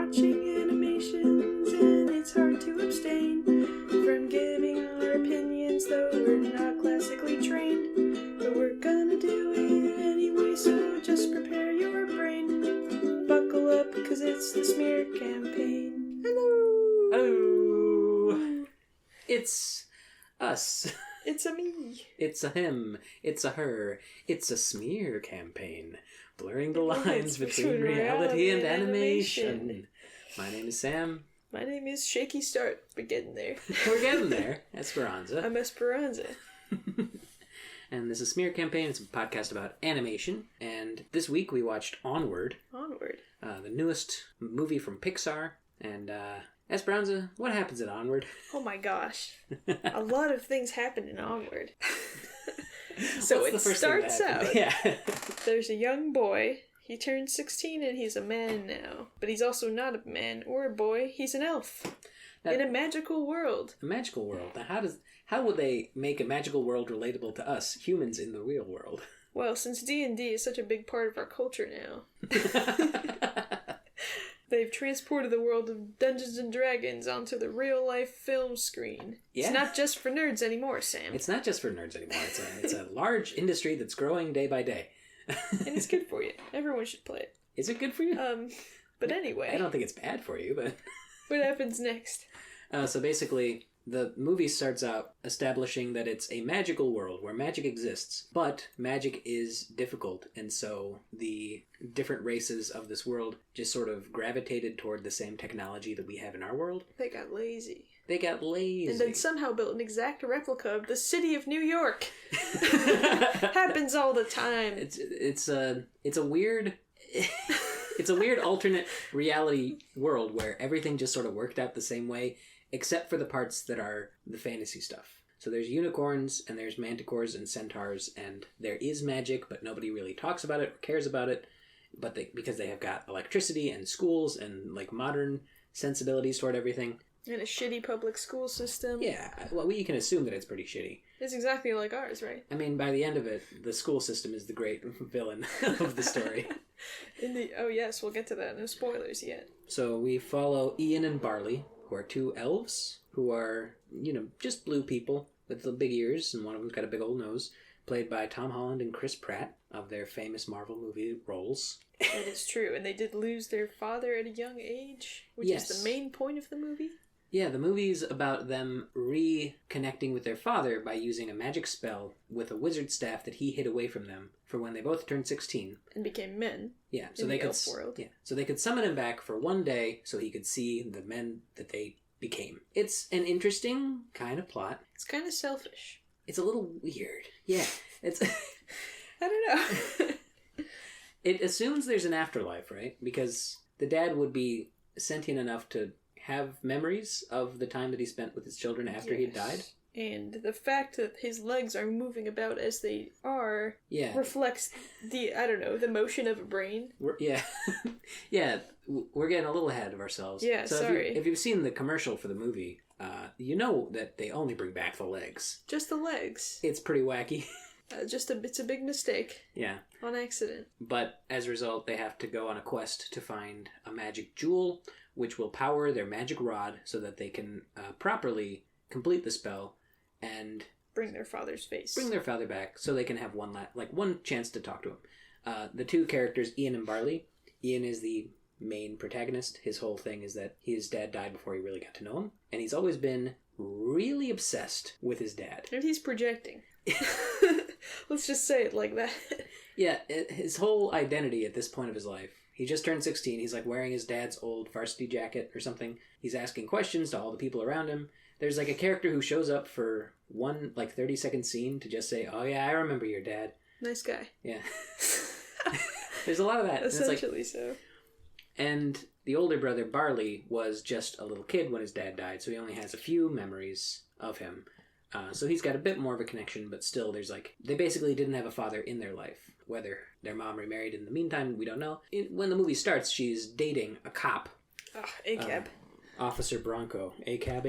watching animations, and it's hard to abstain from giving our opinions, though we're not classically trained. But we're gonna do it anyway, so just prepare your brain. Buckle up, cause it's the smear campaign. Hello! Hello! It's us. It's a me. It's a him. It's a her. It's a smear campaign, blurring the lines between reality and animation. My name is Sam. My name is Shaky Start. We're getting there. We're getting there. Esperanza. I'm Esperanza. And this is Smear Campaign. It's a podcast about animation. And this week we watched Onward. Onward. The newest movie from Pixar. And Esperanza, what happens in Onward? Oh my gosh. A lot of things happen in Onward. So it starts out. Yeah. There's a young boy. He turns 16 and he's a man now. But he's also not a man or a boy. He's an elf. In a magical world. A magical world. Now how would they make a magical world relatable to us, humans in the real world? Well, since D&D is such a big part of our culture now. They've transported the world of Dungeons & Dragons onto the real-life film screen. Yeah. It's not just for nerds anymore, Sam. It's not just for nerds anymore. It's a large industry that's growing day by day. And it's good for you. Everyone should play it. Is it good for you? But anyway. I don't think it's bad for you, but... What happens next? So basically, the movie starts out establishing that it's a magical world where magic exists, but magic is difficult, and so the different races of this world just sort of gravitated toward the same technology that we have in our world. They got lazy. And then somehow built an exact replica of the city of New York. Happens all the time. It's a weird... It's a weird alternate reality world where everything just sort of worked out the same way, except for the parts that are the fantasy stuff. So there's unicorns, and there's manticores and centaurs, and there is magic, but nobody really talks about it or cares about it, but because they have got electricity and schools and like modern sensibilities toward everything. And a shitty public school system. Yeah, well, we can assume that it's pretty shitty. It's exactly like ours, right? I mean, by the end of it, the school system is the great villain of the story. Oh yes, we'll get to that. No spoilers yet. So we follow Ian and Barley, who are two elves, who are, just blue people with the big ears, and one of them's got a big old nose, played by Tom Holland and Chris Pratt of their famous Marvel movie roles. That is true, and they did lose their father at a young age, which is the main point of the movie. Yeah, the movie's about them reconnecting with their father by using a magic spell with a wizard staff that he hid away from them for when they both turned 16. And became men. Yeah, so they could world. Yeah, so they could summon him back for one day so he could see the men that they became. It's an interesting kind of plot. It's kind of selfish. It's a little weird. Yeah, it's... I don't know. It assumes there's an afterlife, right? Because the dad would be sentient enough to have memories of the time that he spent with his children after he died. And the fact that his legs are moving about as they are reflects the motion of a brain. We're getting a little ahead of ourselves. Yeah, so sorry. If you've seen the commercial for the movie, you know that they only bring back the legs. Just the legs. It's pretty wacky. It's a big mistake. Yeah. On accident. But as a result, they have to go on a quest to find a magic jewel, which will power their magic rod so that they can properly complete the spell and bring their father's face. Bring their father back so they can have one chance to talk to him. The two characters, Ian and Barley. Ian is the main protagonist. His whole thing is that his dad died before he really got to know him, and he's always been really obsessed with his dad. And he's projecting. Let's just say it like that. Yeah, his whole identity at this point of his life. He just turned 16. He's like wearing his dad's old varsity jacket or something. He's asking questions to all the people around him. There's like a character who shows up for one 30-second scene to just say, "Oh yeah, I remember your dad. Nice guy." Yeah. There's a lot of that. Essentially so. And the older brother, Barley, was just a little kid when his dad died, so he only has a few memories of him. So he's got a bit more of a connection, but still there's they basically didn't have a father in their life. Whether their mom remarried in the meantime, we don't know. When the movie starts, she's dating a cop. A-cab. Officer Bronco. A-cab.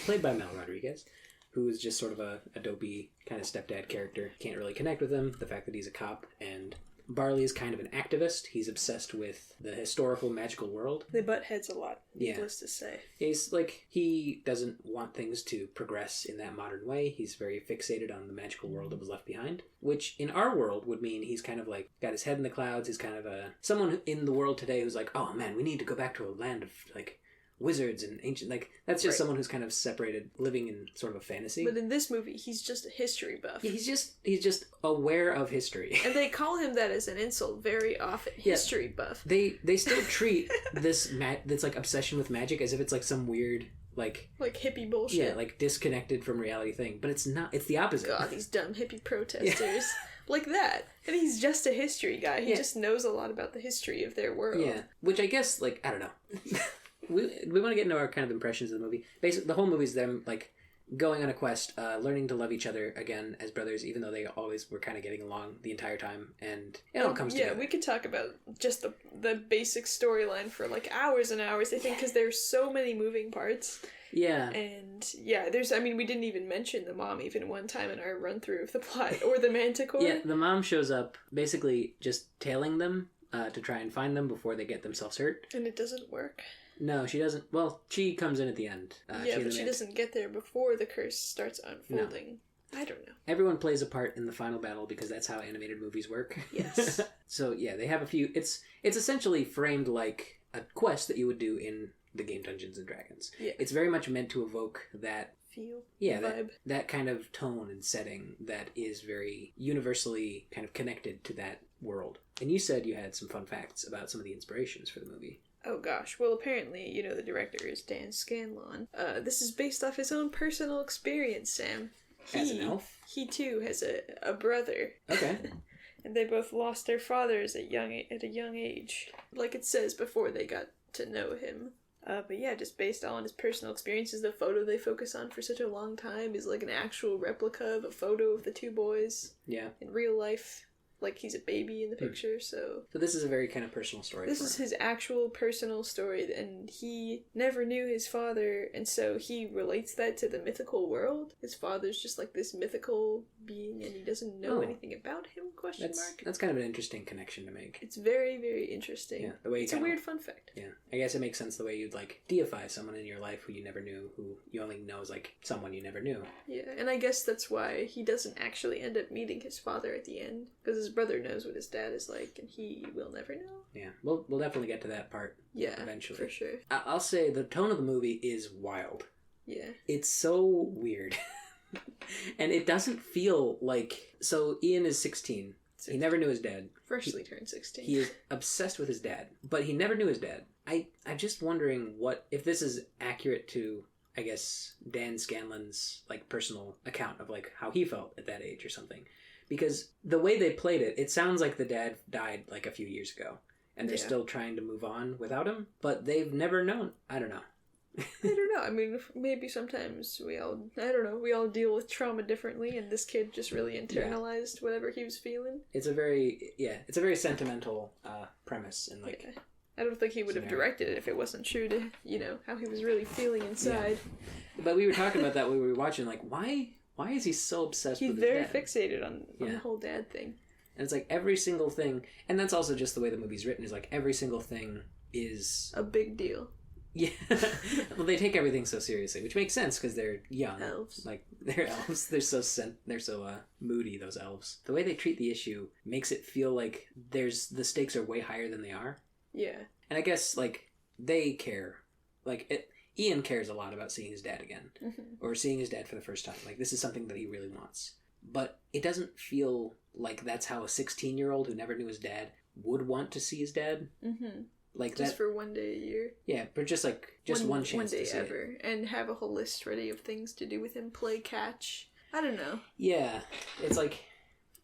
Played by Mel Rodriguez, who is just sort of a dopey kind of stepdad character. Can't really connect with him. The fact that he's a cop and Barley is kind of an activist. He's obsessed with the historical magical world. They butt heads a lot, Yeah. needless to say. He's like, he doesn't want things to progress in that modern way. He's very fixated on the magical world that was left behind, which in our world would mean he's kind of like got his head in the clouds. He's kind of someone in the world today who's like, oh man, we need to go back to a land of like wizards and ancient, like that's just someone who's kind of separated, living in sort of a fantasy. But in this movie, he's just a history buff. Yeah, he's just aware of history. And they call him that as an insult very often. History buff. They still treat this this like obsession with magic as if it's like some weird like hippie bullshit. Yeah, like disconnected from reality thing. But it's not. It's the opposite. God, these dumb hippie protesters. Like that. And he's just a history guy. He just knows a lot about the history of their world. Yeah. Which I guess, like, I don't know. we want to get into our kind of impressions of the movie. Basically, the whole movie's them, like, going on a quest, learning to love each other again as brothers, even though they always were kind of getting along the entire time, and it all comes together. Yeah, we could talk about just the basic storyline for, like, hours and hours, I think, because there's so many moving parts. Yeah. And, yeah, we didn't even mention the mom even one time in our run-through of the plot, or the Manticore. Yeah, the mom shows up, basically just tailing them to try and find them before they get themselves hurt. And it doesn't work. No, she doesn't. Well, she comes in at the end. She doesn't get there before the curse starts unfolding. No. I don't know. Everyone plays a part in the final battle because that's how animated movies work. Yes. So, yeah, they have a few... It's essentially framed like a quest that you would do in the game Dungeons & Dragons. Yeah. It's very much meant to evoke that... Feel. Yeah, vibe. That kind of tone and setting that is very universally kind of connected to that world. And you said you had some fun facts about some of the inspirations for the movie. Oh gosh, well apparently, the director is Dan Scanlon. This is based off his own personal experience, Sam. As an elf? He too has a brother. Okay. And they both lost their fathers at a young age. Like it says before they got to know him. But yeah, just based on his personal experiences, the photo they focus on for such a long time is like an actual replica of a photo of the two boys. Yeah. In real life. Like he's a baby in the picture, so... So this is a very kind of personal story. This is his actual personal story, and he never knew his father, and so he relates that to the mythical world. His father's just like this mythical being, and he doesn't know anything about him, That's kind of an interesting connection to make. It's very, very interesting. Yeah, the way it's a weird fun fact. Yeah, I guess it makes sense the way you'd like deify someone in your life who you never knew, who you only know as like someone you never knew. Yeah, and I guess that's why he doesn't actually end up meeting his father at the end, because his brother knows what his dad is like, and he will never know. Yeah, we'll definitely get to that part. Yeah, eventually, for sure. I'll say the tone of the movie is wild. Yeah, it's so weird, and it doesn't feel like. So Ian is 16. He never knew his dad. Freshly turned 16. He is obsessed with his dad, but he never knew his dad. I'm just wondering if this is accurate to, I guess, Dan Scanlon's like personal account of like how he felt at that age or something. Because the way they played it, it sounds like the dad died like a few years ago. And they're still trying to move on without him. But they've never known. I don't know. I don't know. I mean, maybe sometimes we all deal with trauma differently. And this kid just really internalized whatever he was feeling. It's a very sentimental premise. And like, I don't think he would have directed it if it wasn't true to, how he was really feeling inside. Yeah. But we were talking about that when we were watching, like, why is he so obsessed with his dad? He's very fixated on the whole dad thing. And it's like every single thing, and that's also just the way the movie's written, is like every single thing is... a big deal. Yeah. Well, they take everything so seriously, which makes sense because they're young. Elves. Like, they're elves. They're so moody, those elves. The way they treat the issue makes it feel like the stakes are way higher than they are. Yeah. And I guess, like, they care. Like, Ian cares a lot about seeing his dad again. Mm-hmm. Or seeing his dad for the first time. Like, this is something that he really wants. But it doesn't feel like that's how a 16-year-old who never knew his dad would want to see his dad. Mm-hmm. Like just for one day a year. Yeah, but just one chance one day to see ever. it. And have a whole list ready of things to do with him. Play catch. I don't know. Yeah. It's like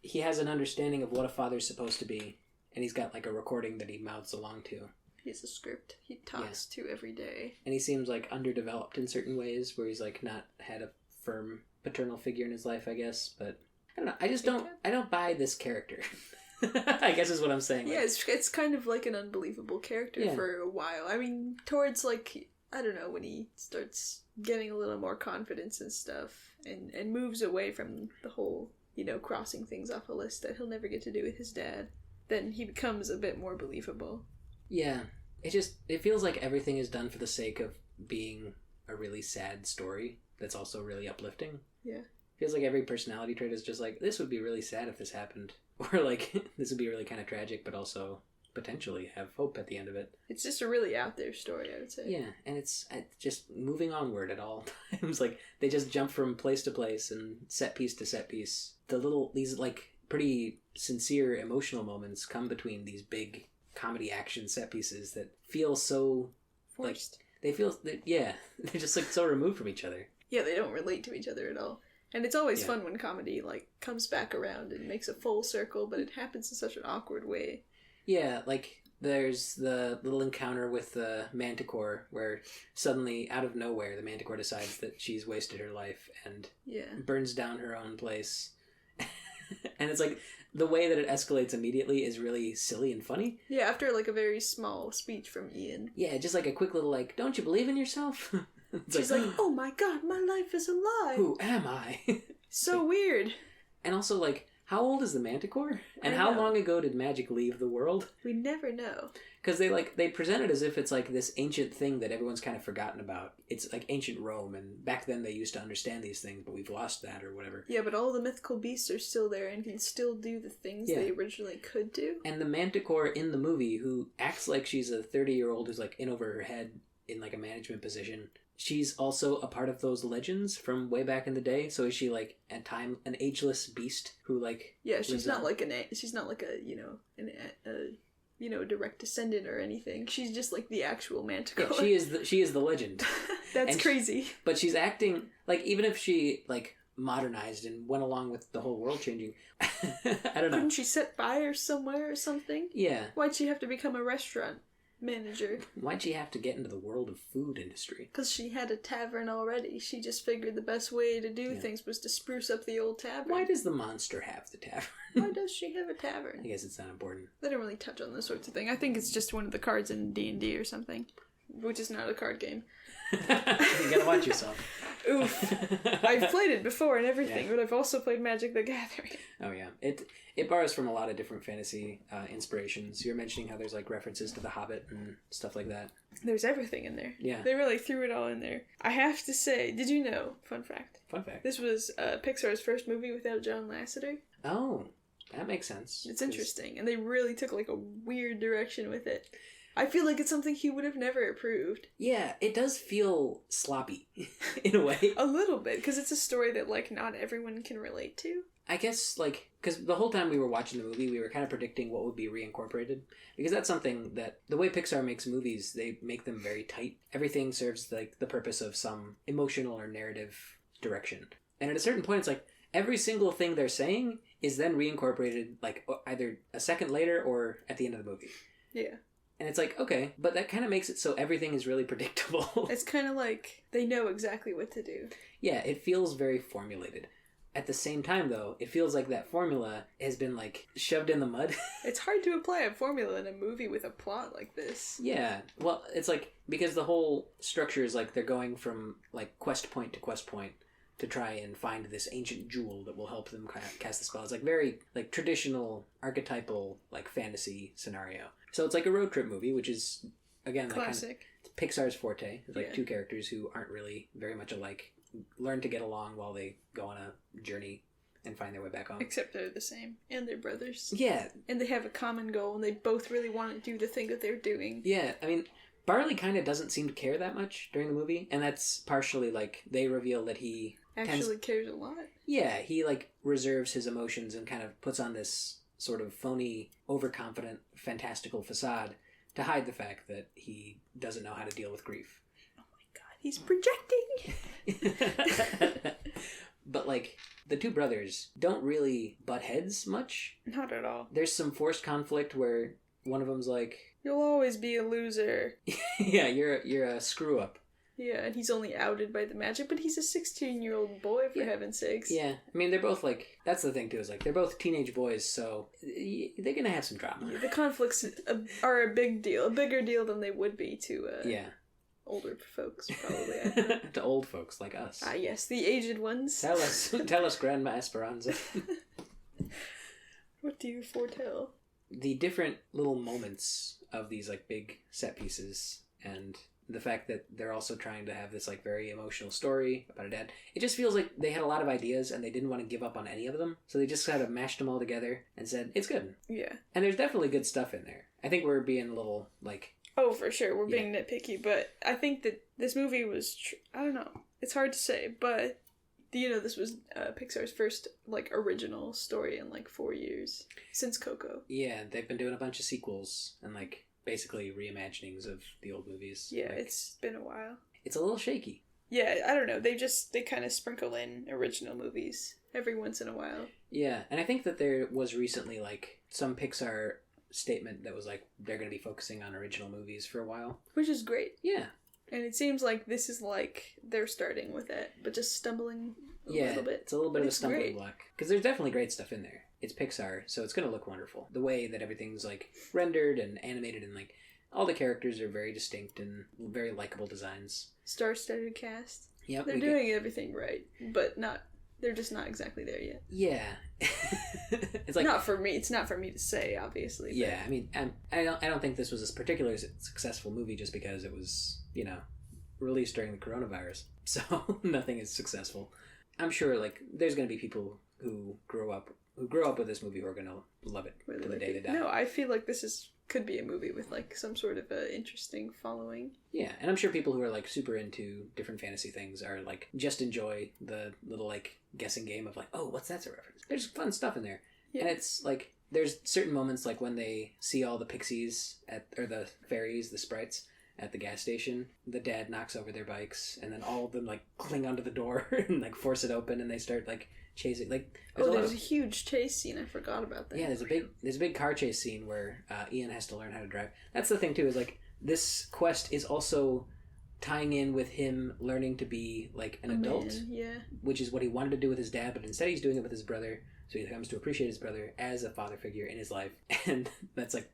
he has an understanding of what a father's supposed to be. And he's got like a recording that he mouths along to. He has a script he talks to every day. And he seems like underdeveloped in certain ways where he's like not had a firm paternal figure in his life, I guess. But I don't know. I don't buy this character. I guess is what I'm saying. Yeah, it's kind of like an unbelievable character for a while. I mean, towards like, I don't know, when he starts getting a little more confidence and stuff and moves away from the whole, crossing things off a list that he'll never get to do with his dad. then he becomes a bit more believable. Yeah. It feels like everything is done for the sake of being a really sad story that's also really uplifting. Yeah. Feels like every personality trait is just like, this would be really sad if this happened. Or like, this would be really kind of tragic, but also potentially have hope at the end of it. It's just a really out there story, I would say. Yeah, and it's just moving onward at all times. Like, they just jump from place to place and set piece to set piece. These like pretty sincere emotional moments come between these big comedy action set pieces that feel so Forced. Like, they're just like so removed from each other. Yeah, they don't relate to each other at all. And it's always fun when comedy like comes back around and makes a full circle, but it happens in such an awkward way. Yeah, like there's the little encounter with the Manticore where suddenly, out of nowhere, the Manticore decides that she's wasted her life and burns down her own place. And it's like, the way that it escalates immediately is really silly and funny. Yeah, after like a very small speech from Ian. Yeah, just like a quick little like, don't you believe in yourself? She's like, oh my god, my life is a lie. Who am I? So weird. And also, like, how old is the Manticore? And how long ago did magic leave the world? We never know. Because they present it as if it's like this ancient thing that everyone's kind of forgotten about. It's like ancient Rome, and back then they used to understand these things, but we've lost that or whatever. Yeah, but all the mythical beasts are still there and can still do the things they originally could do. And the Manticore in the movie, who acts like she's a 30-year-old who's like in over her head in like a management position, she's also a part of those legends from way back in the day. So is she like at time an ageless beast who like she's not like a direct descendant or anything. She's just like the actual Manticore. Yeah, she is the legend. That's crazy. But she's acting like, even if she like modernized and went along with the whole world changing, I don't know. Couldn't she set fires somewhere or something? Yeah. Why'd she have to become a restaurant manager? Why'd she have to get into the world of food industry? Because she had a tavern already. She just figured the best way to do things was to spruce up the old tavern. Why does the monster have the tavern? Why does she have a tavern? I guess it's not important. They don't really touch on those sorts of things. I think it's just one of the cards in D&D or something, which is not a card game. You gotta watch yourself. Oof. I've played it before and everything, but I've also played Magic the Gathering. Oh yeah. It borrows from a lot of different fantasy inspirations. You're mentioning how there's like references to The Hobbit and stuff like that. There's everything in there. Yeah. They really threw it all in there. I have to say, did you know, fun fact. This was Pixar's first movie without John Lasseter. Oh, that makes sense. It's interesting, and they really took like a weird direction with it. I feel like it's something he would have never approved. Yeah, it does feel sloppy, in a way. A little bit, because it's a story that, like, not everyone can relate to. I guess, like, because the whole time we were watching the movie, we were kind of predicting what would be reincorporated. Because that's something that, the way Pixar makes movies, they make them very tight. Everything serves, like, the purpose of some emotional or narrative direction. And at a certain point, it's like, every single thing they're saying is then reincorporated, like, either a second later or at the end of the movie. Yeah. And it's like, okay, but that kind of makes it so everything is really predictable. It's kind of like they know exactly what to do. Yeah, it feels very formulated. At the same time, though, it feels like that formula has been, like, shoved in the mud. It's hard to apply a formula in a movie with a plot like this. Yeah, well, it's like, because the whole structure is like they're going from, like, quest point to quest point to try and find this ancient jewel that will help them cast the spell. It's like very, like, traditional, archetypal, like, fantasy scenario. So it's like a road trip movie, which is, again, like classic. Kind of Pixar's forte. It's like two characters who aren't really very much alike learn to get along while they go on a journey and find their way back home. Except they're the same. And they're brothers. Yeah. And they have a common goal, and they both really want to do the thing that they're doing. Yeah, I mean, Barley kind of doesn't seem to care that much during the movie, and that's partially, like, they reveal that he actually cares a lot. Yeah, he, like, reserves his emotions and kind of puts on this sort of phony, overconfident, fantastical facade to hide the fact that he doesn't know how to deal with grief. Oh my god, he's projecting! But, like, the two brothers don't really butt heads much. Not at all. There's some forced conflict where one of them's like, "You'll always be a loser." Yeah, you're a screw up. Yeah, and he's only outed by the magic, but he's a 16-year-old boy, for heaven's sakes. Yeah, I mean, they're both, like, that's the thing, too, is, like, they're both teenage boys, so they're gonna have some drama. Yeah, the conflicts are a big deal, a bigger deal than they would be to, older folks, probably. To old folks like us. Ah, yes, the aged ones. Tell us, Grandma Esperanza. What do you foretell? the different little moments of these like big set pieces and the fact that they're also trying to have this like very emotional story about a dad, it just feels like they had a lot of ideas and they didn't want to give up on any of them, so they just kind of mashed them all together and said it's good. Yeah. And there's definitely good stuff in there. I think we're being a little like, oh, for sure, we're being nitpicky, but I think that this movie was I don't know, it's hard to say, but this was Pixar's first like original story in like 4 years since Coco. Yeah, they've been doing a bunch of sequels and like basically reimaginings of the old movies. Yeah, like, it's been a while. It's a little shaky. Yeah, I don't know. They kind of sprinkle in original movies every once in a while. Yeah, and I think that there was recently like some Pixar statement that was like they're going to be focusing on original movies for a while. Which is great. Yeah. And it seems like this is like they're starting with it, but just stumbling a little bit. It's a little bit of a stumbling block. Because there's definitely great stuff in there. It's Pixar, so it's going to look wonderful. The way that everything's like rendered and animated and like all the characters are very distinct and very likable designs. Star-studded cast. Yep. They're doing everything right, but they're just not exactly there yet. Yeah. It's like not for me. It's not for me to say, obviously. But... yeah, I mean, I don't think this was a particularly successful movie just because it was, released during the coronavirus. So nothing is successful. I'm sure like there's going to be people who grow up with this movie who are going to love it to the day they die. No, I feel like this could be a movie with like some sort of a interesting following. Yeah, and I'm sure people who are like super into different fantasy things are like just enjoy the little like guessing game of like, oh, what's that a reference? There's fun stuff in there. Yeah. And it's like there's certain moments like when they see all the pixies or the fairies, the sprites at the gas station, the dad knocks over their bikes and then all of them like cling onto the door and like force it open and they start like chasing like there's a huge chase scene. I forgot about that. Yeah, there's a big car chase scene where Ian has to learn how to drive. That's the thing too, is like this quest is also tying in with him learning to be like an adult. Yeah. Which is what he wanted to do with his dad, but instead he's doing it with his brother. So he comes to appreciate his brother as a father figure in his life. And that's like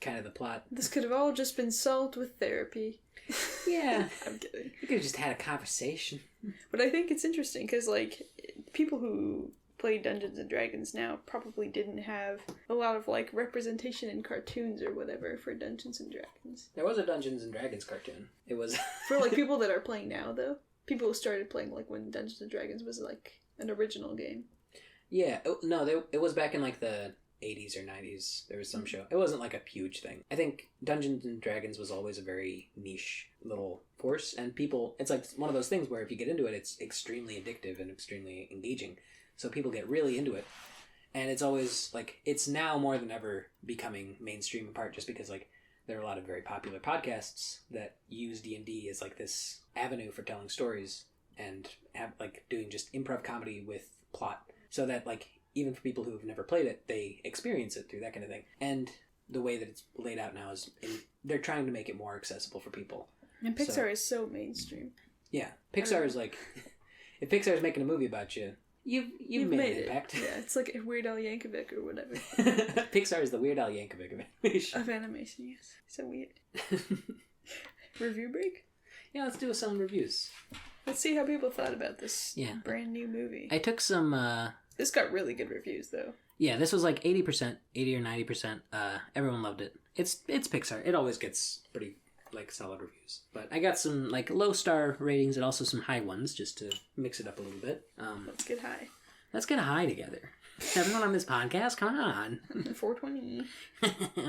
kind of the plot. This could have all just been solved with therapy. Yeah. I'm kidding. We could have just had a conversation. But I think it's interesting because like people who play Dungeons and Dragons now probably didn't have a lot of like representation in cartoons or whatever for Dungeons and Dragons. There was a Dungeons and Dragons cartoon. It was for like people that are playing now though. People who started playing like when Dungeons and Dragons was like an original game. Yeah, no, it was back in like the 80s or 90s. There was some show. It wasn't like a huge thing. I think Dungeons and Dragons was always a very niche little force, and people, it's like one of those things where if you get into it, it's extremely addictive and extremely engaging. So people get really into it. And it's always like, it's now more than ever becoming mainstream in part just because like there are a lot of very popular podcasts that use D&D as like this avenue for telling stories and have like doing just improv comedy with plot. So that, like, even for people who have never played it, they experience it through that kind of thing. And the way that it's laid out now is they're trying to make it more accessible for people. And Pixar is so mainstream. Yeah. Pixar is like, if Pixar is making a movie about you, you've made an impact. Yeah, it's like Weird Al Yankovic or whatever. Pixar is the Weird Al Yankovic of animation. Of animation, yes. So weird. Review break? Yeah, let's do some reviews. Let's see how people thought about this brand new movie. I took some... This got really good reviews, though. Yeah, this was like 80%, 80 or 90%. Everyone loved it. It's Pixar. It always gets pretty, like, solid reviews. But I got some, like, low-star ratings and also some high ones, just to mix it up a little bit. Let's get high. Let's get high together. Everyone on this podcast, come on. 420.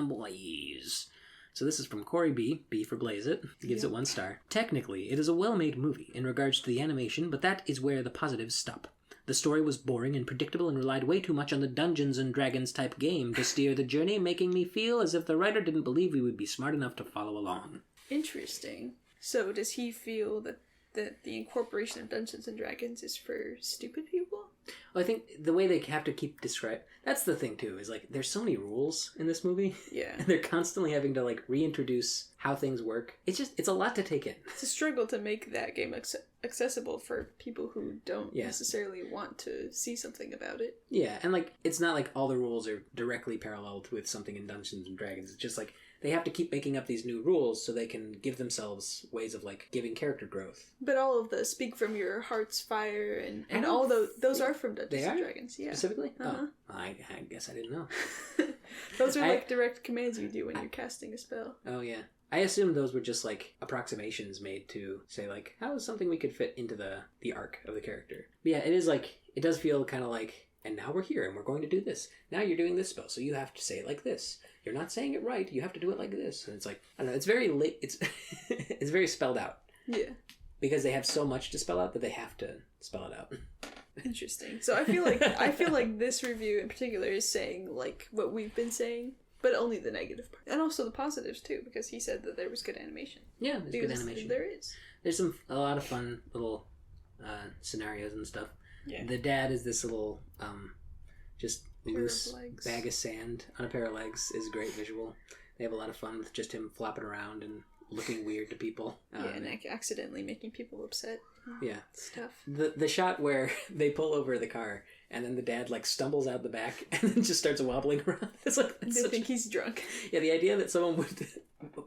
Boys. So this is from Corey B for Blaze It. He gives it 1 star. Technically, it is a well-made movie in regards to the animation, but that is where the positives stop. The story was boring and predictable and relied way too much on the Dungeons and Dragons type game to steer the journey, making me feel as if the writer didn't believe we would be smart enough to follow along. Interesting. So does he feel that the incorporation of Dungeons and Dragons is for stupid people? Well, I think the way they have to keep describe that's the thing too, is like there's so many rules in this movie. Yeah. And they're constantly having to like reintroduce how things work. It's a lot to take in. It's a struggle to make that game accessible for people who don't necessarily want to see something about it. Yeah, and like it's not like all the rules are directly paralleled with something in Dungeons and Dragons. It's just like they have to keep making up these new rules so they can give themselves ways of like giving character growth. But all of the speak from your heart's fire and all those are from Dungeons and Dragons. Yeah. Specifically? Uh-huh. Oh, I guess I didn't know. Those are like direct commands you do when you're casting a spell. Oh, yeah. I assumed those were just like approximations made to say like, how is something we could fit into the arc of the character. But yeah, it is like, it does feel kind of like, and now we're here and we're going to do this. Now you're doing this spell, so you have to say it like this. You're not saying it right. You have to do it like this. And it's like, I don't know, it's very late. It's it's very spelled out. Yeah. Because they have so much to spell out that they have to spell it out. Interesting. So I feel like this review in particular is saying like what we've been saying, but only the negative part. And also the positives too, because he said that there was good animation. Yeah, there's good animation. There is. There's a lot of fun little scenarios and stuff. Yeah. The dad is this little just loose bag of sand on a pair of legs is a great visual. They have a lot of fun with just him flopping around and looking weird to people. And accidentally making people upset. Yeah. Stuff. The shot where they pull over the car and then the dad like stumbles out the back and then just starts wobbling around. It's like they think he's drunk. Yeah, the idea that someone would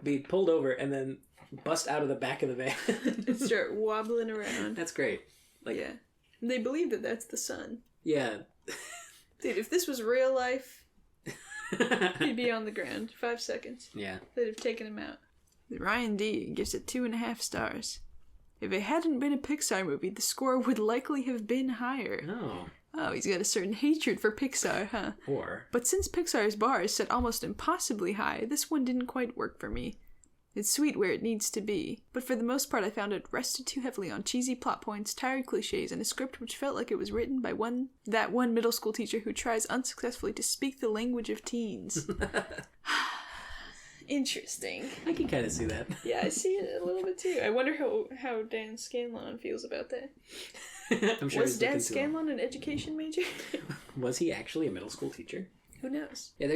be pulled over and then bust out of the back of the van and start wobbling around. That's great. Like, yeah. They believe that that's the son. Yeah. Dude, if this was real life, he'd be on the ground. 5 seconds. Yeah. They'd have taken him out. Ryan D gives it 2.5 stars. If it hadn't been a Pixar movie, the score would likely have been higher. Oh, he's got a certain hatred for Pixar, huh? But since Pixar's bar is set almost impossibly high, this one didn't quite work for me. It's sweet where it needs to be, but for the most part I found it rested too heavily on cheesy plot points, tired cliches, and a script which felt like it was written by one middle school teacher who tries unsuccessfully to speak the language of teens. Interesting. I can kind of see that. Yeah, I see it a little bit too. I wonder how Dan Scanlon feels about that. I'm sure was Dan Scanlon an education major? Was he actually a middle school teacher? Who knows? Yeah,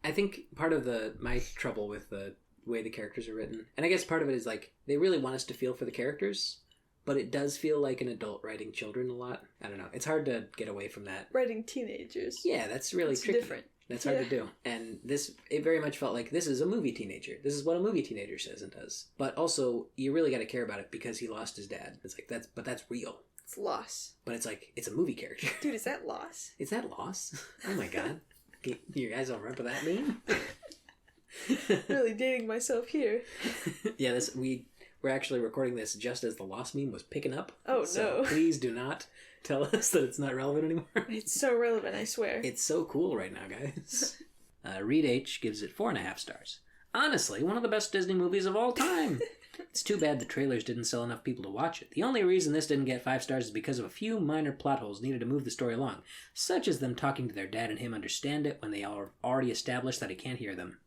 I think part of my trouble with the way the characters are written, and I guess part of it is like they really want us to feel for the characters, but it does feel like an adult writing children a lot. I don't know. It's hard to get away from that. Writing teenagers. Yeah, that's really tricky. Different. That's hard to do. And it very much felt like this is a movie teenager. This is what a movie teenager says and does. But also, you really got to care about it because he lost his dad. It's like, that's real. It's loss. But it's like, it's a movie character. Dude, is that loss? Is that loss? Oh my god. You guys don't remember that meme? Really dating myself here. Yeah, we're actually recording this just as the lost meme was picking up. Oh, so no. Please do not tell us that it's not relevant anymore. It's so relevant, I swear. It's so cool right now, guys. Reed H gives it 4.5 stars. Honestly, one of the best Disney movies of all time. It's too bad the trailers didn't sell enough people to watch it. The only reason this didn't get 5 stars is because of a few minor plot holes needed to move the story along, such as them talking to their dad and him understand it when they are already established that he can't hear them.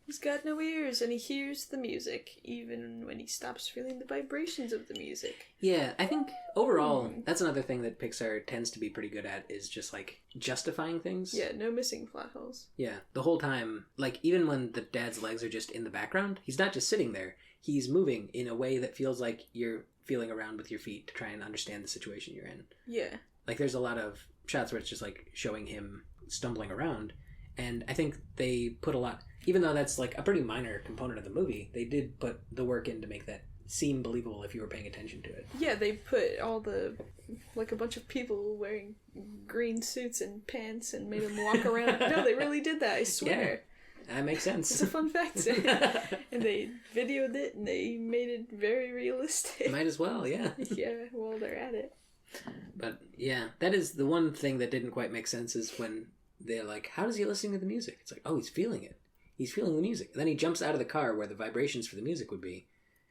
He's got no ears, and he hears the music, even when he stops feeling the vibrations of the music. Yeah, I think overall, that's another thing that Pixar tends to be pretty good at, is just, like, justifying things. Yeah, no missing plot holes. Yeah, the whole time, like, even when the dad's legs are just in the background, he's not just sitting there. He's moving in a way that feels like you're feeling around with your feet to try and understand the situation you're in. Yeah. Like, there's a lot of shots where it's just, like, showing him stumbling around, and I think they put a lot... Even though that's like a pretty minor component of the movie, they did put the work in to make that seem believable if you were paying attention to it. Yeah, they put all the, like a bunch of people wearing green suits and pants and made them walk around. No, they really did that, I swear. Yeah, that makes sense. It's a fun fact. And they videoed it and they made it very realistic. Might as well, yeah. Yeah, while they're at it. But yeah, that is the one thing that didn't quite make sense is when they're like, how is he listening to the music? It's like, oh, he's feeling it. He's feeling the music. And then he jumps out of the car where the vibrations for the music would be.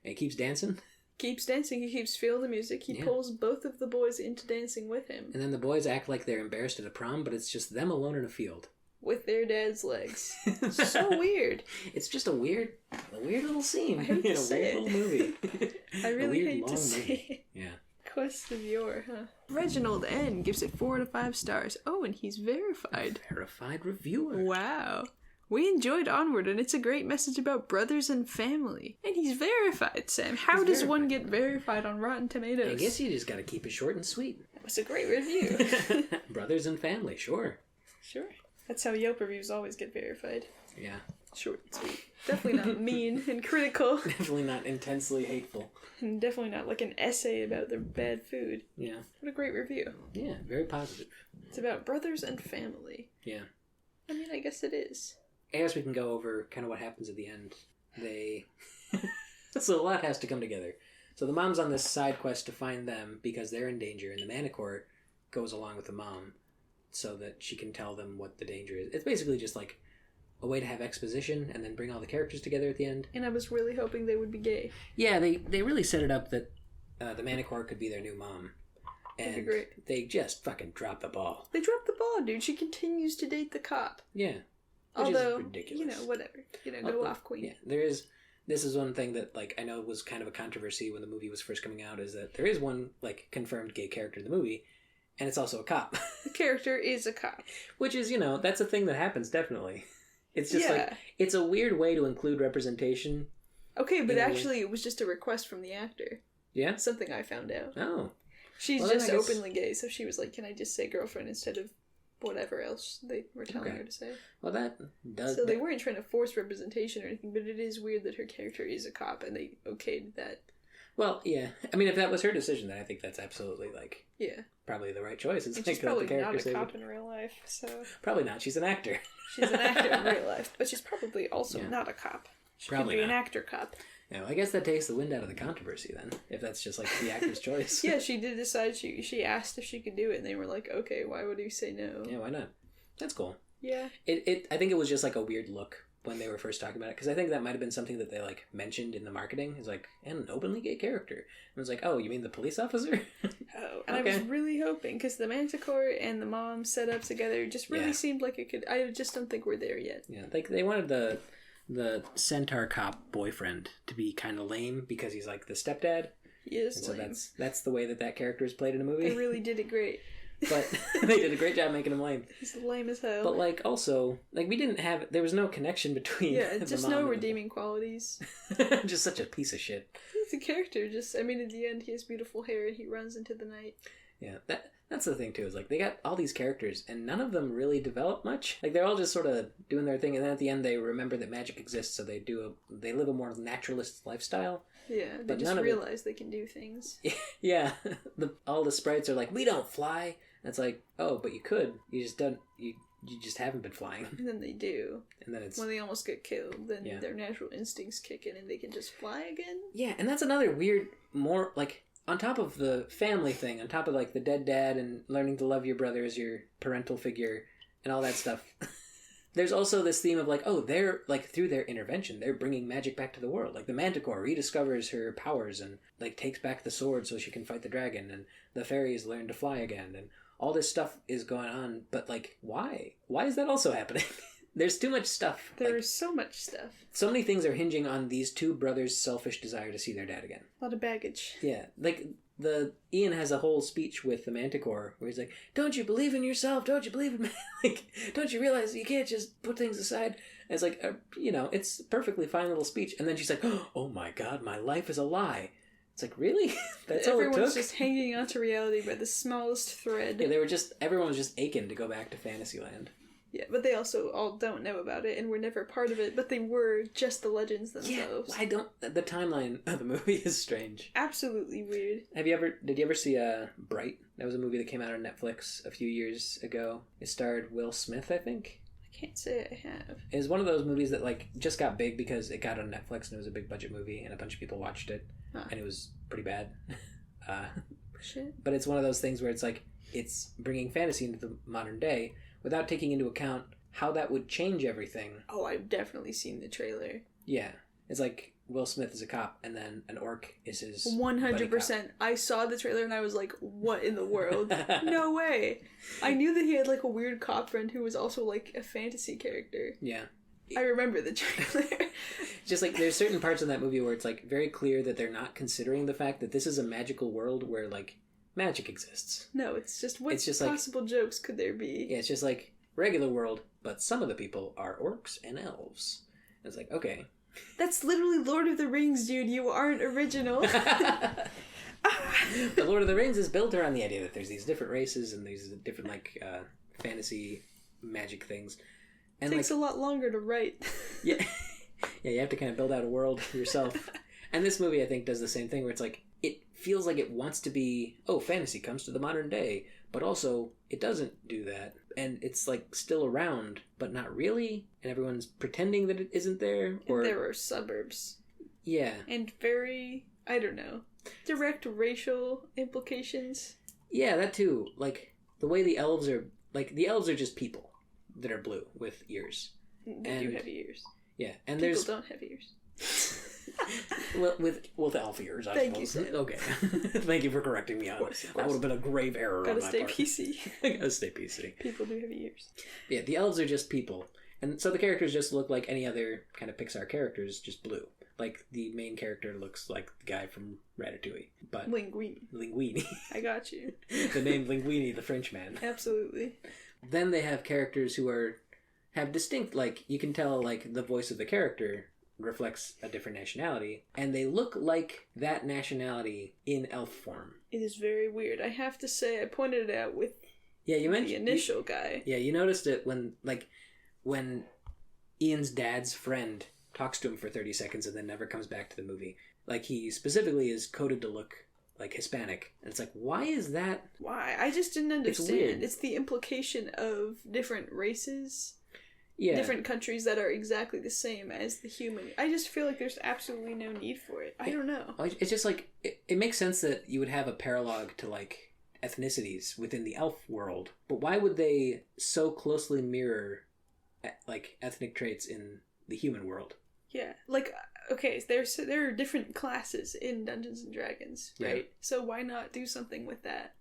And he keeps dancing. Keeps dancing. He keeps feeling the music. He pulls both of the boys into dancing with him. And then the boys act like they're embarrassed at a prom, but it's just them alone in a field. With their dad's legs. So weird. It's just a weird little scene. I hate to say little movie. I really hate to say it. Yeah. Quest of Yore, huh? Reginald N gives it 4 out of 5 stars. Oh, and he's verified. A verified reviewer. Wow. We enjoyed Onward, and it's a great message about brothers and family. And he's verified, Sam. How does one get verified on Rotten Tomatoes? I guess you just gotta keep it short and sweet. That was a great review. Brothers and family, sure. Sure. That's how Yelp reviews always get verified. Yeah. Short and sweet. Definitely not mean and critical. Definitely not intensely hateful. And definitely not like an essay about the bad food. Yeah. What a great review. Yeah, very positive. It's about brothers and family. Yeah. I mean, I guess it is. I guess we can go over kind of what happens at the end. So a lot has to come together. So the mom's on this side quest to find them because they're in danger, and the Manticore goes along with the mom so that she can tell them what the danger is. It's basically just like a way to have exposition and then bring all the characters together at the end. And I was really hoping they would be gay. Yeah, they really set it up that the Manticore could be their new mom. And That'd be great. They just fucking dropped the ball. They dropped the ball, dude. She continues to date the cop. Yeah. Although, is ridiculous. you know, whatever. You know, go off, queen. Yeah, this is one thing that, like, I know was kind of a controversy when the movie was first coming out, is that there is one, like, confirmed gay character in the movie, and it's also a cop. The character is a cop. Which is, you know, that's a thing that happens, definitely. It's just, like, it's a weird way to include representation. Okay, but actually it was just a request from the actor. Yeah? Something I found out. Oh. She's just openly gay, so she was like, can I just say girlfriend instead of whatever else they were telling her to say? Well, that does... So they weren't trying to force representation or anything, but it is weird that her character is a cop, and they okayed that. Well, yeah. I mean, if that was her decision, then I think that's absolutely, like... Yeah. Probably the right choice. It's and like she's probably the not a cop in real life, so... Probably not. She's an actor. She's an actor in real life, but she's probably also not a cop. She probably could be not. an actor cop. No, I guess that takes the wind out of the controversy then, if that's just like the actor's choice. Yeah, she did decide she asked if she could do it, and they were like, okay, why would you say no? Yeah, why not? That's cool. Yeah. I think it was just like a weird look when they were first talking about it, because I think that might have been something that they like mentioned in the marketing. It's like, and an openly gay character. And it was like, oh, you mean the police officer? Oh, and okay. I was really hoping, because the Manticore and the mom set up together just really seemed like it could. I just don't think we're there yet. Yeah, like they wanted the centaur cop boyfriend to be kind of lame because he's like the stepdad. He is and so lame. that's the way that character is played in a movie. They really did it great. But they did a great job making him lame. He's lame as hell. But like also, like there was no connection between just no redeeming qualities. Just such a piece of shit. He's a character. I mean, in the end, he has beautiful hair and he runs into the night. Yeah, that's the thing too, is like they got all these characters and none of them really develop much. Like they're all just sort of doing their thing, and then at the end they remember that magic exists, so they live a more naturalist lifestyle. Yeah, they just realize they can do things. Yeah, all the sprites are like, we don't fly. And it's like, oh, but you could. You just don't. You just haven't been flying. And then they do. And then it's when they almost get killed, then their natural instincts kick in and they can just fly again. Yeah, and that's another weird, more like, on top of the family thing, on top of like the dead dad and learning to love your brother as your parental figure and all that stuff, there's also this theme of like, oh, they're like, through their intervention, they're bringing magic back to the world. Like the Manticore rediscovers her powers and like takes back the sword so she can fight the dragon, and the fairies learn to fly again, and all this stuff is going on. But like, why? Why is that also happening? There's too much stuff. There's so much stuff. So many things are hinging on these two brothers' selfish desire to see their dad again. A lot of baggage. Yeah, like Ian has a whole speech with the Manticore where he's like, "Don't you believe in yourself? Don't you believe in me? Like, don't you realize you can't just put things aside?" And it's like, it's a perfectly fine little speech, and then she's like, "Oh my God, my life is a lie." It's like, really? That's all it took? Everyone's just hanging onto reality by the smallest thread. Yeah, everyone was just aching to go back to Fantasyland. Yeah, but they also all don't know about it and were never part of it, but they were just the legends themselves. Yeah, the timeline of the movie is strange. Absolutely weird. Did you ever see Bright? That was a movie that came out on Netflix a few years ago. It starred Will Smith, I think. I can't say I have. It was one of those movies that like just got big because it got on Netflix and it was a big budget movie and a bunch of people watched it. Huh. And it was pretty bad. Shit. But it's one of those things where it's like, it's bringing fantasy into the modern day without taking into account how that would change everything. Oh, I've definitely seen the trailer. Yeah. It's like Will Smith is a cop and then an orc is his 100%. I saw the trailer and I was like, what in the world? No way. I knew that he had like a weird cop friend who was also like a fantasy character. Yeah. I remember the trailer. Just like there's certain parts in that movie where it's like very clear that they're not considering the fact that this is a magical world where like magic exists. No, it's just what possible jokes could there be? Yeah, it's just like regular world, but some of the people are orcs and elves. And it's like, okay. That's literally Lord of the Rings, dude. You aren't original. The Lord of the Rings is built around the idea that there's these different races and these different like fantasy magic things. And it takes a lot longer to write. Yeah, you have to kind of build out a world yourself. And this movie, I think, does the same thing where it's like, it feels like it wants to be, oh, fantasy comes to the modern day, but also it doesn't do that. And it's like still around, but not really. And everyone's pretending that it isn't there. Or and there are suburbs. Yeah. And very, I don't know, direct racial implications. Yeah, that too. Like, the way the elves are just people that are blue with ears. They do have ears. Yeah, and People don't have ears. well, with elf ears, I Thank suppose. you, Sam. Okay. Thank you for correcting me on course. That would have been a grave error Gotta on my stay part. PC. Gotta stay PC. People do have ears. Yeah, the elves are just people. And so the characters just look like any other kind of Pixar characters, just blue. Like, the main character looks like the guy from Ratatouille. But Linguini. I got you. The name Linguini, the Frenchman. Absolutely. Then they have characters who have distinct, like, you can tell, like, the voice of the character reflects a different nationality, and they look like that nationality in elf form. It is very weird. I have to say, I pointed it out with the initial guy. Yeah, you noticed it when Ian's dad's friend talks to him for 30 seconds and then never comes back to the movie. Like, he specifically is coded to look like Hispanic. And it's like, why is that? Why? I just didn't understand. It's weird. It's the implication of different races. Yeah. Different countries that are exactly the same as the human. I just feel like there's absolutely no need for it. I don't know. It's just like, it makes sense that you would have a parallel to, like, ethnicities within the elf world. But why would they so closely mirror, like, ethnic traits in the human world? Yeah, like, okay, there are different classes in Dungeons and Dragons, right? Yeah. So why not do something with that?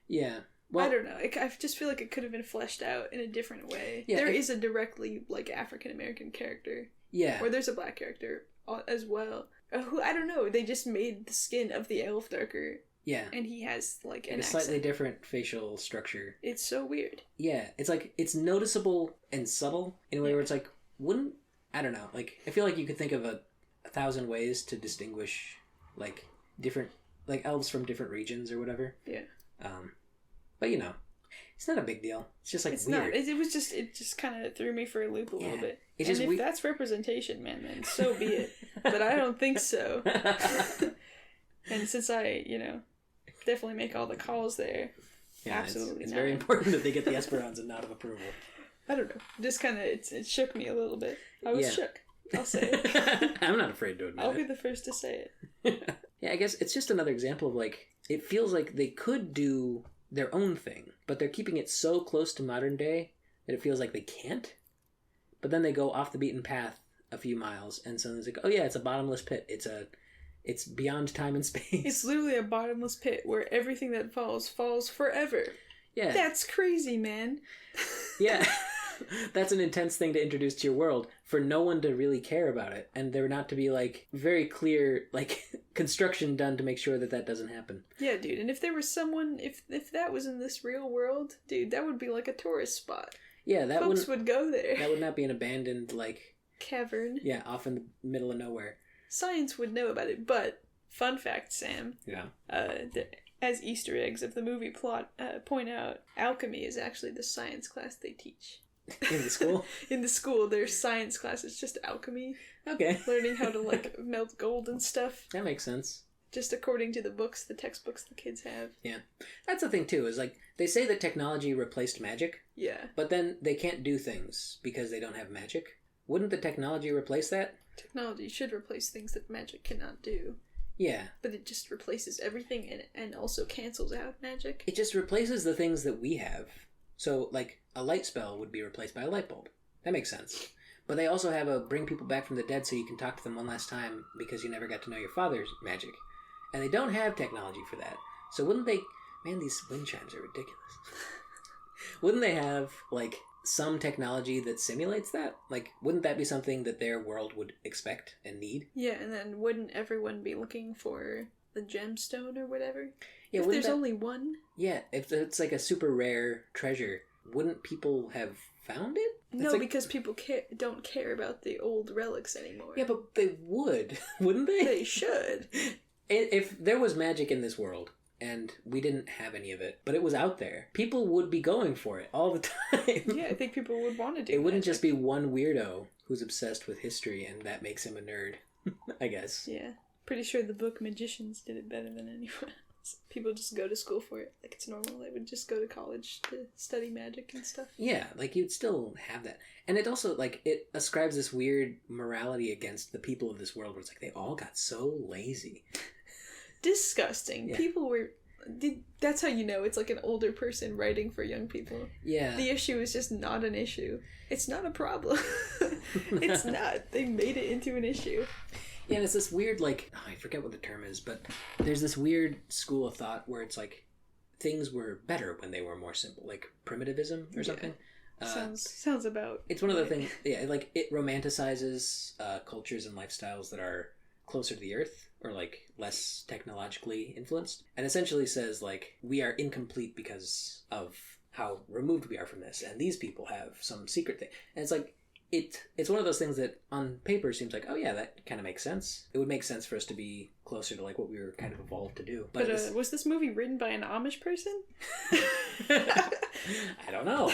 Yeah. Well, I don't know. I just feel like it could have been fleshed out in a different way. Yeah, there is a directly, like, African-American character. Yeah. Or there's a black character as well. Who, I don't know, they just made the skin of the elf darker. Yeah. And he has, like, an accent. Slightly different facial structure. It's so weird. Yeah. It's like, it's noticeable and subtle in a way where it's like, I don't know. Like, I feel like you could think of a 1,000 ways to distinguish, like, different, like, elves from different regions or whatever. Yeah. But, you know, it's not a big deal. It's just, like, it's weird. Not. It just kind of threw me for a loop a little bit. It's and just if that's representation, man, then so be it. But I don't think so. And since I, definitely make all the calls there, absolutely it's not. very important that they get the Esperanza nod of approval. I don't know. Just kind of, it shook me a little bit. I was shook. I'll say it. I'm not afraid to admit I'll be the first to say it. Yeah, I guess it's just another example of, like, it feels like they could do their own thing, but they're keeping it so close to modern day that it feels like they can't. But then they go off the beaten path a few miles, and so it's like, oh yeah, it's a bottomless pit. It's beyond time and space. It's literally a bottomless pit where everything that falls forever. Yeah. That's crazy, man. Yeah. That's an intense thing to introduce to your world for no one to really care about it, and there not to be, like, very clear, like, construction done to make sure that doesn't happen. Yeah, dude, and if there was someone, if that was in this real world, dude, that would be like a tourist spot. Yeah, that folks would go there. That would not be an abandoned, like, cavern. Yeah, off in the middle of nowhere. Science would know about it, but fun fact, Sam. Yeah. As Easter eggs of the movie plot point out, alchemy is actually the science class they teach. In the school? In the school, there's science class. It's just alchemy. Okay. Learning how to, like, melt gold and stuff. That makes sense. Just according to the textbooks the kids have. Yeah. That's the thing, too, is, like, they say that technology replaced magic. Yeah. But then they can't do things because they don't have magic. Wouldn't the technology replace that? Technology should replace things that magic cannot do. Yeah. But it just replaces everything and also cancels out magic. It just replaces the things that we have. So, like, a light spell would be replaced by a light bulb. That makes sense. But they also have a bring people back from the dead so you can talk to them one last time because you never got to know your father's magic. And they don't have technology for that. So wouldn't they... Man, these wind chimes are ridiculous. Wouldn't they have, like, some technology that simulates that? Like, wouldn't that be something that their world would expect and need? Yeah, and then wouldn't everyone be looking for the gemstone or whatever? Yeah, if there's only one? Yeah, if it's like a super rare treasure, wouldn't people have found it? No, like, because people don't care about the old relics anymore. Yeah, but they would, wouldn't they? They should. If there was magic in this world, and we didn't have any of it, but it was out there, people would be going for it all the time. Yeah, I think people would want to do it. It wouldn't just be one weirdo who's obsessed with history, and that makes him a nerd, I guess. Yeah. Pretty sure the book Magicians did it better than anyone else. People just go to school for it. Like, it's normal. They would just go to college to study magic and stuff. Yeah, like, you'd still have that. And it also, like, it ascribes this weird morality against the people of this world where it's like, they all got so lazy. Disgusting. Yeah. People were... That's how you know it's like an older person writing for young people. Yeah. The issue is just not an issue. It's not a problem. It's not. They made it into an issue. Yeah, and it's this weird, like, I forget what the term is, but there's this weird school of thought where it's like things were better when they were more simple, like primitivism or something. Sounds about... It's one of the things, yeah, like, it romanticizes cultures and lifestyles that are closer to the earth or, like, less technologically influenced, and essentially says, like, we are incomplete because of how removed we are from this, and these people have some secret thing. And it's like, it's one of those things that on paper seems like, oh yeah, that kind of makes sense. It would make sense for us to be closer to like what we were kind of evolved to do. But was this movie written by an Amish person? I don't know.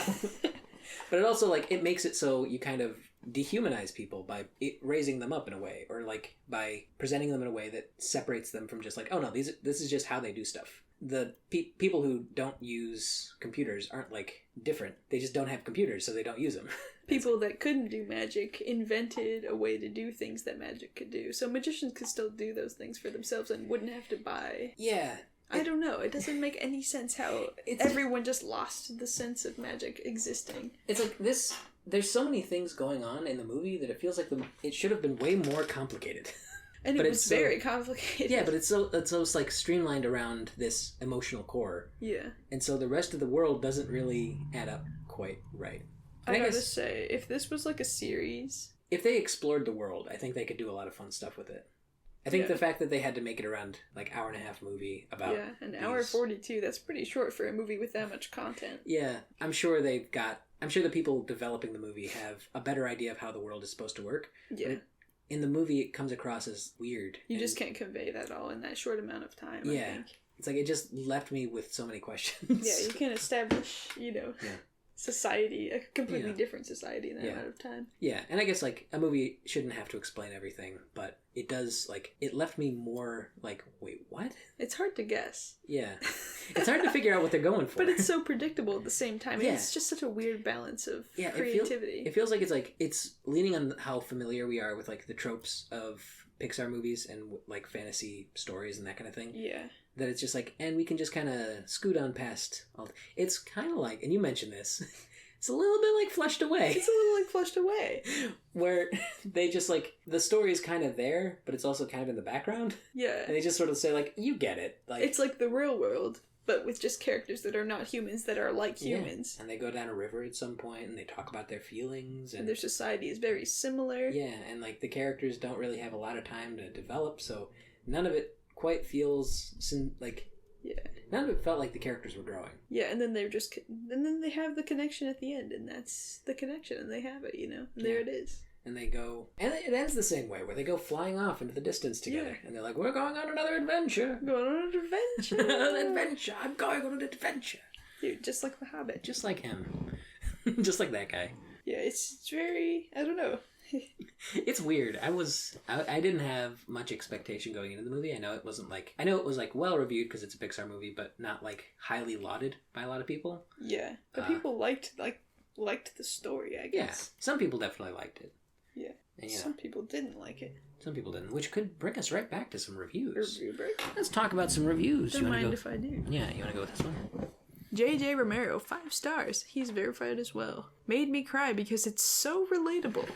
But it also, like, it makes it so you kind of dehumanize people by raising them up in a way, or like by presenting them in a way that separates them from just like, oh no, this is just how they do stuff. The people who don't use computers aren't like different. They just don't have computers, so they don't use them. People that couldn't do magic invented a way to do things that magic could do. So magicians could still do those things for themselves and wouldn't have to buy. Yeah. I don't know. It doesn't make any sense how everyone just lost the sense of magic existing. It's like this... There's so many things going on in the movie that it feels like it should have been way more complicated. And it was very complicated. Yeah, but it's like streamlined around this emotional core. Yeah. And so the rest of the world doesn't really add up quite right. I gotta say, if this was like a series... If they explored the world, I think they could do a lot of fun stuff with it. I think the fact that they had to make it around like hour and a half movie about... Yeah, an hour 42, that's pretty short for a movie with that much content. Yeah, I'm sure the people developing the movie have a better idea of how the world is supposed to work. Yeah. In the movie, it comes across as weird. You just can't convey that all in that short amount of time, I think. It's like it just left me with so many questions. Yeah, you can establish, society, a completely different society in that amount of time. Yeah, and I guess, like, a movie shouldn't have to explain everything, but it does, like, it left me more like, wait, what? It's hard to guess. Yeah. It's hard to figure out what they're going for. But it's so predictable at the same time. Yeah. It's just such a weird balance of creativity. It feels like it's leaning on how familiar we are with, like, the tropes of Pixar movies and, like, fantasy stories and that kind of thing. Yeah. That it's just like, and we can just kind of scoot on past all. It's kind of like, and you mentioned this, it's a little bit like Flushed Away. It's a little like Flushed Away. Where they just like, the story is kind of there, but it's also kind of in the background. Yeah. And they just sort of say like, you get it. Like, it's like the real world, but with just characters that are not humans, that are like humans. And they go down a river at some point and they talk about their feelings. And their society is very similar. Yeah, and like the characters don't really have a lot of time to develop, so none of it quite feels like none of it felt like the characters were growing. Yeah, and then then they have the connection at the end, and that's the connection, and they have it, and there it is. And they go, and it ends the same way, where they go flying off into the distance together, and they're like, "We're going on another adventure. Going on an adventure. An adventure. I'm going on an adventure." Dude, just like the Hobbit, just like him, just like that guy. Yeah, it's very, I don't know. It's weird. I didn't have much expectation going into the movie. I know it was like well reviewed because it's a Pixar movie, but not like highly lauded by a lot of people. Yeah, but people liked the story, I guess. Yeah, some people definitely liked it. Yeah, and, some people didn't like it. Some people didn't, which could bring us right back to some reviews. Review break. Let's talk about some reviews. Don't mind if I do. Yeah, you want to go with this one? J.J. Romero, 5 stars. He's verified as well. Made me cry because it's so relatable.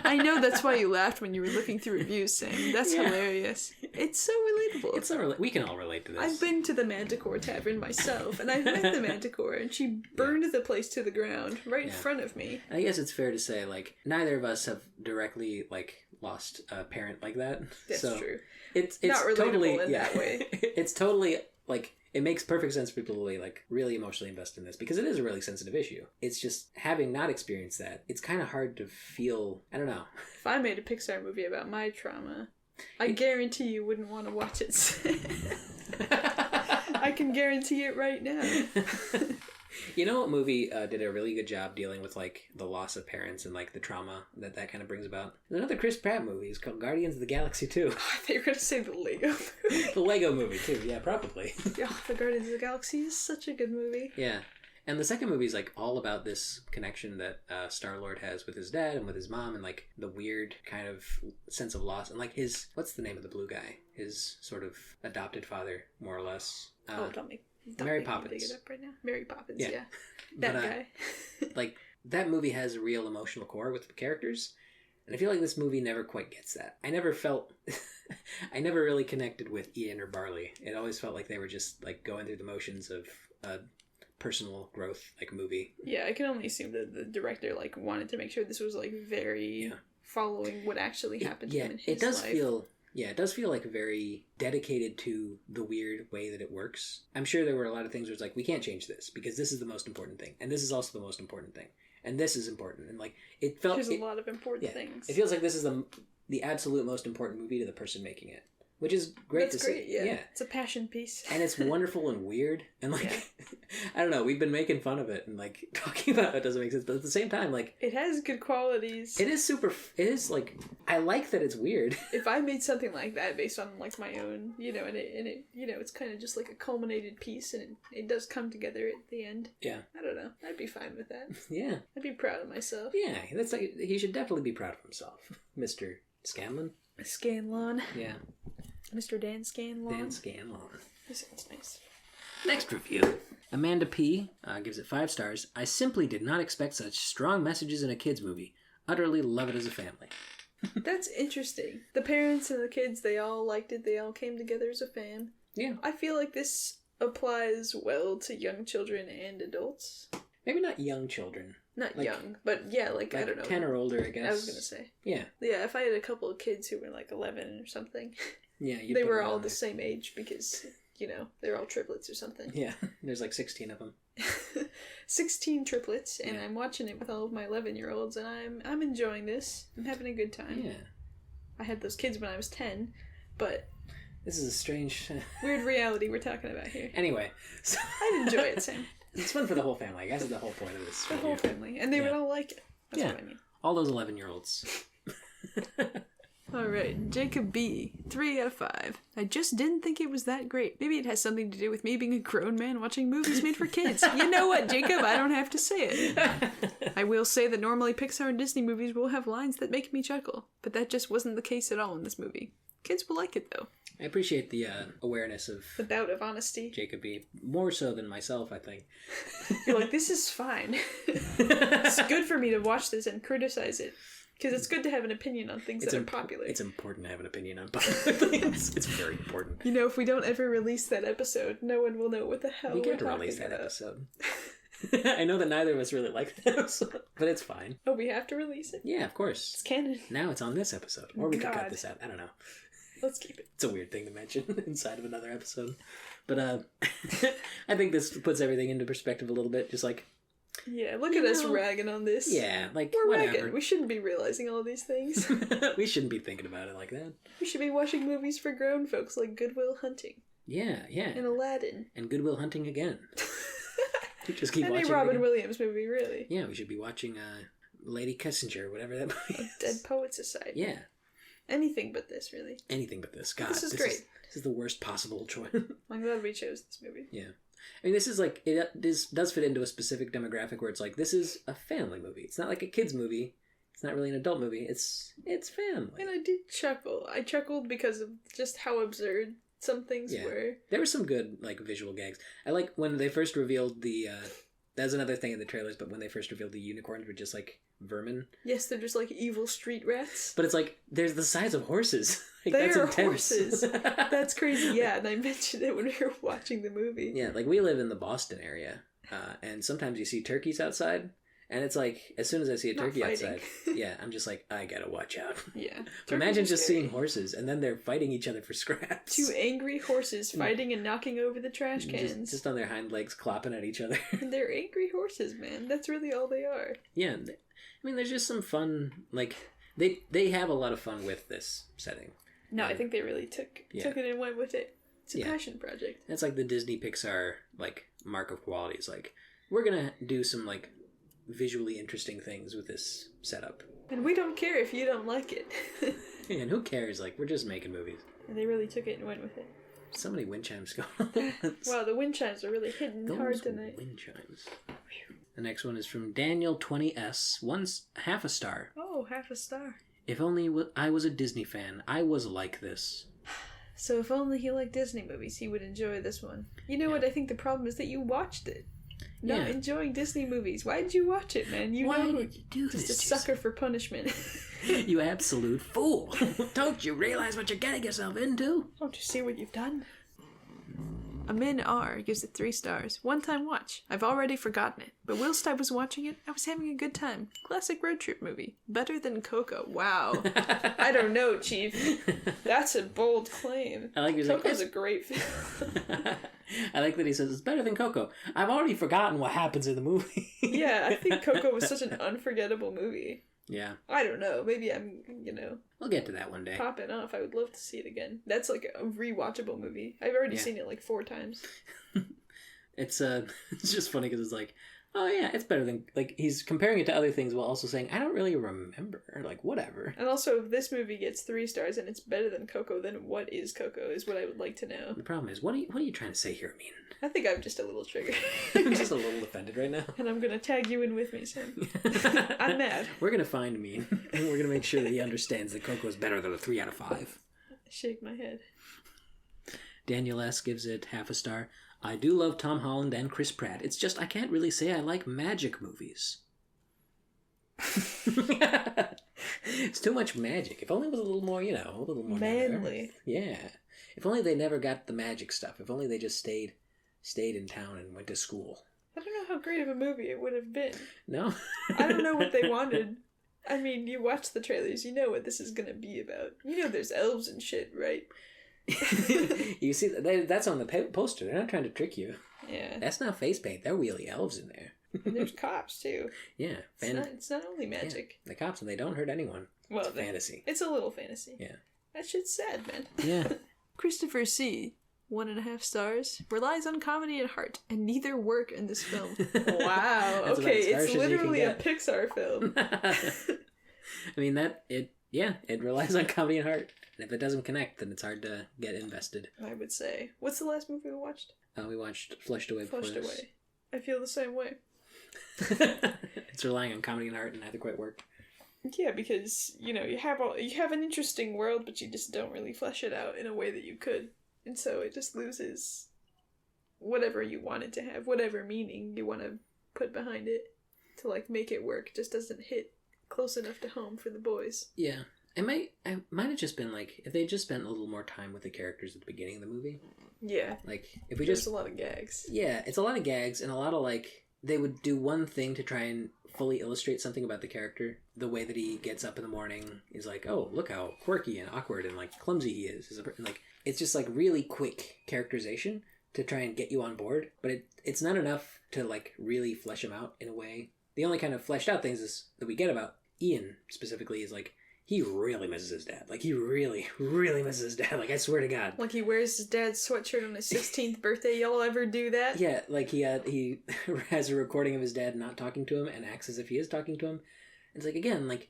I know that's why you laughed when you were looking through reviews, Sam. That's hilarious. It's so relatable. It's so we can all relate to this. I've been to the Manticore Tavern myself, and I've met the Manticore, and she burned the place to the ground right in front of me. I guess it's fair to say, like, neither of us have directly, like, lost a parent like that. That's true. It's not relatable totally, in that way. It's totally, like... It makes perfect sense for people to like really emotionally invest in this because it is a really sensitive issue. It's just having not experienced that, it's kind of hard to feel. I don't know. If I made a Pixar movie about my trauma, I guarantee you wouldn't want to watch it. I can guarantee it right now. You know what movie did a really good job dealing with like the loss of parents and like the trauma that kind of brings about? There's another Chris Pratt movie. It's called Guardians of the Galaxy 2. I thought you were going to say the Lego movie. The Lego movie too. Yeah, probably. Yeah, the Guardians of the Galaxy is such a good movie. Yeah. And the second movie is like all about this connection that Star-Lord has with his dad and with his mom, and like the weird kind of sense of loss, and like his, what's the name of the blue guy? His sort of adopted father, more or less. Don't Mary make me Poppins. dig it up right now. Mary Poppins, Yeah. yeah. That But, guy. Like that movie has a real emotional core with the characters, and I feel like this movie never quite gets that. I never really connected with Ian or Barley. It always felt like they were just like going through the motions of personal growth like movie. Yeah, I can only assume that the director like wanted to make sure this was like very following what actually happened to him in his it does life. it does feel like very dedicated to the weird way that it works. I'm sure there were a lot of things where it's like, we can't change this because this is the most important thing, and this is also the most important thing, and this is important, and like it felt There's a lot of important things. It feels like this is the absolute most important movie to the person making it, which is great. That's great, yeah. It's a passion piece. And it's wonderful and weird, and like I don't know, we've been making fun of it and like talking about it doesn't make sense, but at the same time, like it has good qualities. It is like, I like that it's weird. If I made something like that based on like my own, and it it's kind of just like a culminated piece, and it does come together at the end. Yeah. I don't know. I'd be fine with that. Yeah. I'd be proud of myself. Yeah, that's like, he should definitely be proud of himself, Mr. Scanlon. Scanlon. Yeah. Mr. Dan Scanlon. Dan Scanlon. This sounds nice. Next review. Amanda P. Gives it 5 stars. I simply did not expect such strong messages in a kids movie. Utterly love it as a family. That's interesting. The parents and the kids, they all liked it. They all came together as a fan. Yeah. I feel like this applies well to young children and adults. Maybe not young children. Not like, young, but yeah, like I don't know. 10 or older, I guess. I was going to say. Yeah. Yeah, if I had a couple of kids who were like 11 or something. Yeah, they were all the same age because, they're all triplets or something. Yeah, there's like 16 of them. 16 triplets, and I'm watching it with all of my 11-year-olds, and I'm enjoying this. I'm having a good time. Yeah. I had those kids when I was 10, but... This is a strange... weird reality we're talking about here. Anyway. So... I'd enjoy it, Sam. It's fun for the whole family. I guess that's the whole point of this. The whole family. And they would all like it. That's what I mean. All those 11-year-olds. Alright, Jacob B. 3 out of 5. I just didn't think it was that great. Maybe it has something to do with me being a grown man watching movies made for kids. You know what, Jacob? I don't have to say it. I will say that normally Pixar and Disney movies will have lines that make me chuckle, but that just wasn't the case at all in this movie. Kids will like it, though. I appreciate the awareness of... the bout of honesty. Jacob B. More so than myself, I think. You're like, this is fine. It's good for me to watch this and criticize it. Because it's good to have an opinion on things that are popular. It's important to have an opinion on popular things. It's very important. If we don't ever release that episode, no one will know what the hell we're talking about. We get to release that episode. I know that neither of us really like that episode, but it's fine. Oh, we have to release it? Yeah, of course. It's canon. Now it's on this episode. Or we could cut this out. I don't know. Let's keep it. It's a weird thing to mention inside of another episode. But I think this puts everything into perspective a little bit. Just like... yeah, look at us ragging on this. Yeah, like, we're whatever. Ragging. We shouldn't be realizing all these things. We shouldn't be thinking about it like that. We should be watching movies for grown folks like Good Will Hunting. Yeah. And Aladdin. And Good Will Hunting again. Just keep watching. Any Robin Williams movie, really. Yeah, we should be watching Lady Kissinger, whatever that movie is. Dead Poet Society. Yeah. Anything but this, really. Anything but this. God, this is great. This is the worst possible choice. I'm glad we chose this movie. Yeah. I mean, this is like, this does fit into a specific demographic where it's like, this is a family movie. It's not like a kid's movie. It's not really an adult movie. It's family. And I did chuckle. I chuckled because of just how absurd some things were. There were some good, like, visual gags. I like when they first revealed the, that's another thing in the trailers, but when they first revealed the unicorns were just, like, vermin. Yes, they're just, like, evil street rats. But it's like, they're the size of horses. Like, they that's are intense. horses. That's crazy, yeah, and I mentioned it when we were watching the movie. Yeah, like, we live in the Boston area, and sometimes you see turkeys outside, and it's like, as soon as I see a turkey outside, yeah, I'm just like, I gotta watch out. Yeah. Imagine just seeing horses, and then they're fighting each other for scraps. 2 angry horses fighting and knocking over the trash cans. Just on their hind legs, clopping at each other. And they're angry horses, man. That's really all they are. Yeah, I mean, there's just some fun, like, they have a lot of fun with this setting. No, I think they really took it and went with it. It's a passion project. It's like the Disney Pixar, like, mark of quality. It's like, we're gonna do some, like, visually interesting things with this setup. And we don't care if you don't like it. And who cares? Like, we're just making movies. And they really took it and went with it. So many wind chimes going on. Wow, the wind chimes are really hitting hard tonight. Wind chimes. The next one is from Daniel 20S. One's half a star. Oh, half a star. If only I was a Disney fan, I was like this. So if only he liked Disney movies, he would enjoy this one. You know what? I think the problem is that you watched it. Not enjoying Disney movies. Why did you watch it, man? Why did you do this? Just a sucker for punishment. You absolute fool. Don't you realize what you're getting yourself into? Don't you see what you've done? Amin R gives it 3 stars. One-time watch. I've already forgotten it, but whilst I was watching it, I was having a good time. Classic road trip movie. Better than Coco. Wow. I don't know, Chief. That's a bold claim. I like Coco's a great film. I like that he says it's better than Coco. I've already forgotten what happens in the movie. Yeah, I think Coco was such an unforgettable movie. Yeah. I don't know. Maybe I'm, We'll get to that one day. Popping off. I would love to see it again. That's like a rewatchable movie. I've already seen it like 4 times. It's just funny because it's like, oh yeah, it's better than, like, he's comparing it to other things while also saying, I don't really remember. Like, whatever. And also, if this movie gets 3 stars and it's better than Coco, then what is Coco is what I would like to know. The problem is, what are you trying to say here, Mean? I think I'm just a little triggered. I'm just a little offended right now. And I'm going to tag you in with me, Sam. I'm mad. We're going to find Mean, and we're going to make sure that he understands that Coco is better than a 3 out of 5. I shake my head. Daniel S. gives it half a star. I do love Tom Holland and Chris Pratt. It's just I can't really say I like magic movies. It's too much magic. If only it was a little more, a little more manly. Yeah. If only they never got the magic stuff. If only they just stayed in town and went to school. I don't know how great of a movie it would have been. No? I don't know what they wanted. I mean, you watch the trailers, you know what this is going to be about. You know there's elves and shit, right? You see, that's on the poster. They're not trying to trick you. Yeah. That's not face paint. They're really elves in there. And there's cops, too. Yeah. It's not only magic. Yeah, the cops, and they don't hurt anyone. Well, it's fantasy. It's a little fantasy. Yeah. That shit's sad, man. Yeah. Christopher C., 1.5 stars, relies on comedy and heart, and neither work in this film. Wow. Okay, it's literally a Pixar film. I mean, it relies on comedy and heart. And if it doesn't connect, then it's hard to get invested. I would say. What's the last movie we watched? We watched Flushed Away. Flushed Away. I feel the same way. It's relying on comedy and art and neither quite work. Yeah, because, you have an interesting world, but you just don't really flesh it out in a way that you could. And so it just loses whatever you want it to have, whatever meaning you want to put behind it to, like, make it work. It just doesn't hit close enough to home for the boys. Yeah. I might have just been like, if they just spent a little more time with the characters at the beginning of the movie. Yeah. Like, if we There's a lot of gags. Yeah, it's a lot of gags and a lot of, like, they would do one thing to try and fully illustrate something about the character. The way that he gets up in the morning is like, oh, look how quirky and awkward and, like, clumsy he is. And, like, it's just, like, really quick characterization to try and get you on board. But it's not enough to, like, really flesh him out in a way. The only kind of fleshed out things that we get about Ian specifically is, like, he really misses his dad. Like, he really, really misses his dad. Like, I swear to God. Like, he wears his dad's sweatshirt on his 16th birthday. Y'all ever do that? Yeah, like, he has a recording of his dad not talking to him and acts as if he is talking to him. It's like, again, like,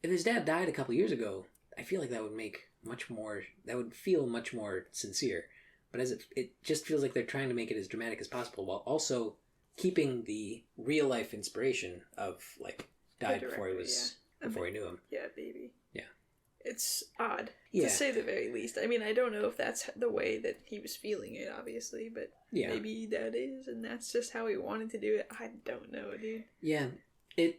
if his dad died a couple years ago, I feel like that would feel much more sincere. But as it just feels like they're trying to make it as dramatic as possible while also keeping the real-life inspiration of, like, died before he knew him. Yeah, baby. Yeah. It's odd, to say the very least. I mean, I don't know if that's the way that he was feeling it, obviously, but maybe that is, and that's just how he wanted to do it. I don't know, dude. Yeah. I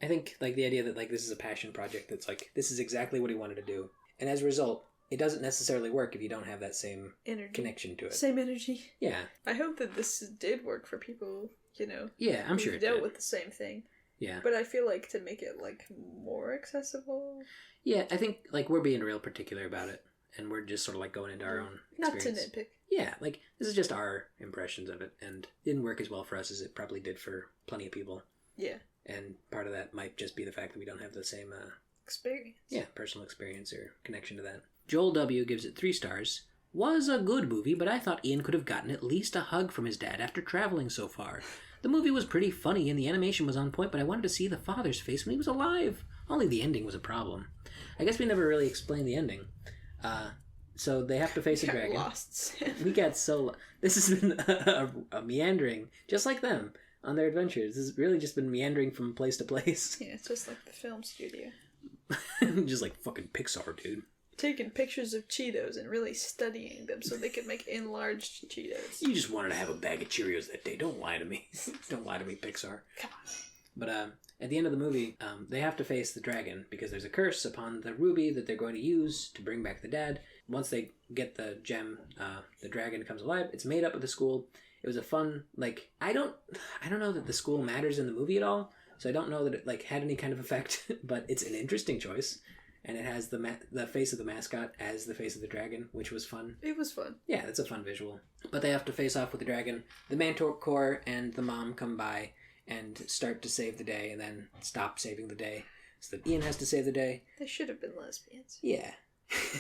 think, like, the idea that, like, this is a passion project that's, like, this is exactly what he wanted to do. And as a result, it doesn't necessarily work if you don't have that same connection to it. Same energy. Yeah. I hope that this did work for people, Yeah, I'm sure it dealt did. with the same thing. Yeah. But I feel like to make it, like, more accessible... Yeah, I think, like, we're being real particular about it. And we're just sort of, like, going into our own experience. Not to nitpick. Yeah, like, this is just our impressions of it. And it didn't work as well for us as it probably did for plenty of people. Yeah. And part of that might just be the fact that we don't have the same... experience. Yeah, personal experience or connection to that. Joel W. gives it 3 stars. Was a good movie, but I thought Ian could have gotten at least a hug from his dad after traveling so far. The movie was pretty funny and the animation was on point, but I wanted to see the father's face when he was alive. Only the ending was a problem. I guess we never really explained the ending. So they have to face a dragon. Lost. We got so... This has been a meandering, just like them, on their adventures. This has really just been meandering from place to place. Yeah, it's just like the film studio. Just like fucking Pixar, dude. Taking pictures of Cheetos and really studying them so they could make enlarged Cheetos. You just wanted to have a bag of Cheerios that day. Don't lie to me. Don't lie to me, Pixar. Come on. But at the end of the movie, they have to face the dragon because there's a curse upon the ruby that they're going to use to bring back the dad. Once they get the gem, the dragon comes alive. It's made up of the school. It was a fun, like, I don't know that the school matters in the movie at all, so I don't know that it like had any kind of effect, but it's an interesting choice. And it has the face of the mascot as the face of the dragon, which was fun. It was fun. Yeah, it's a fun visual. But they have to face off with the dragon. The Manticore and the mom come by and start to save the day and then stop saving the day. So that Ian has to save the day. They should have been lesbians. Yeah.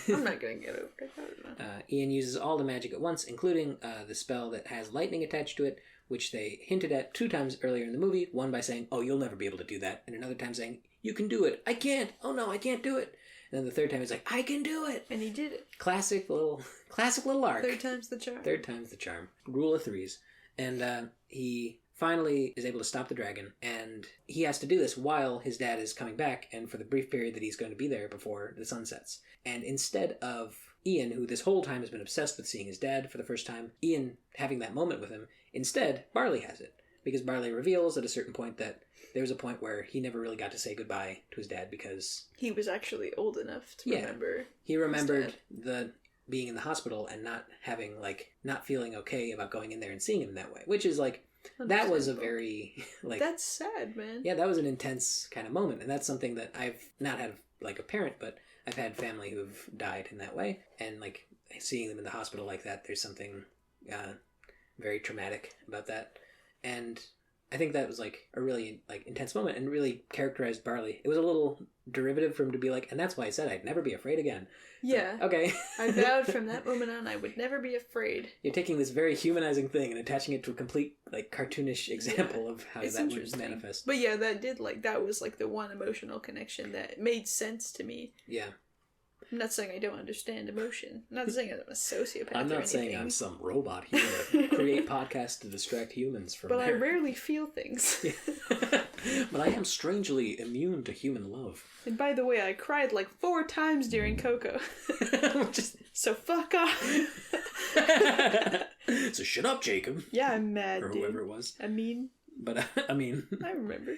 I'm not going to get over it. I don't know. Ian uses all the magic at once, including the spell that has lightning attached to it, which they hinted at 2 times earlier in the movie. One by saying, "Oh, you'll never be able to do that," and another time saying, "You can do it." "I can't." "Oh no, I can't do it." And then the third time he's like, "I can do it." And he did it. Classic little arc. 3rd time's the charm. 3rd time's the charm. Rule of 3s. And he finally is able to stop the dragon, and he has to do this while his dad is coming back and for the brief period that he's going to be there before the sun sets. And instead of Ian, who this whole time has been obsessed with seeing his dad for the first time, Ian having that moment with him, instead Barley has it. Because Barley reveals at a certain point that there was a point where he never really got to say goodbye to his dad because... He was actually old enough to remember. He remembered the being in the hospital and not having, like, not feeling okay about going in there and seeing him that way. Which is, like, that was a very, like... That's sad, man. Yeah, that was an intense kind of moment. And that's something that I've not had, like, a parent, but I've had family who've died in that way. And, like, seeing them in the hospital like that, there's something very traumatic about that. And I think that was, like, a really, like, intense moment and really characterized Barley. It was a little derivative for him to be like, and that's why I said I'd never be afraid again. Yeah. So, okay. I vowed from that moment on I would never be afraid. You're taking this very humanizing thing and attaching it to a complete, like, cartoonish example of how that would manifest. But yeah, that was, like, the one emotional connection that made sense to me. Yeah. I'm not saying I don't understand emotion. I'm not saying I'm a sociopath. I'm not saying I'm some robot here that create podcasts to distract humans from But I rarely feel things. But I am strangely immune to human love. And by the way, I cried like 4 times during Coco. So fuck off. So shut up, Jacob. Yeah, I'm mad, or whoever it was. I mean. But, I remember.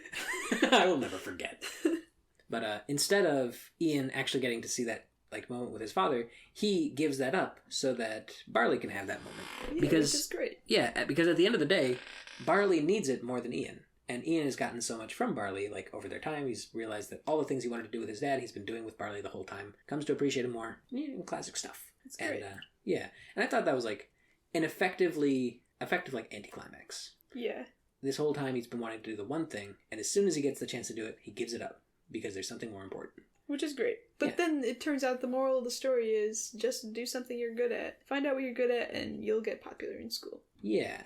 I will never forget. But instead of Ian actually getting to see that, like, moment with his father, he gives that up so that Barley can have that moment. Yeah, because, which is great. Yeah, because at the end of the day, Barley needs it more than Ian. And Ian has gotten so much from Barley, like, over their time. He's realized that all the things he wanted to do with his dad, he's been doing with Barley the whole time. Comes to appreciate him more. Classic stuff. That's great. And, yeah. And I thought that was, like, an effective, like, anticlimax. Yeah. This whole time he's been wanting to do the one thing, and as soon as he gets the chance to do it, he gives it up. Because there's something more important. Which is great. But then it turns out the moral of the story is just do something you're good at. Find out what you're good at and you'll get popular in school. Yeah.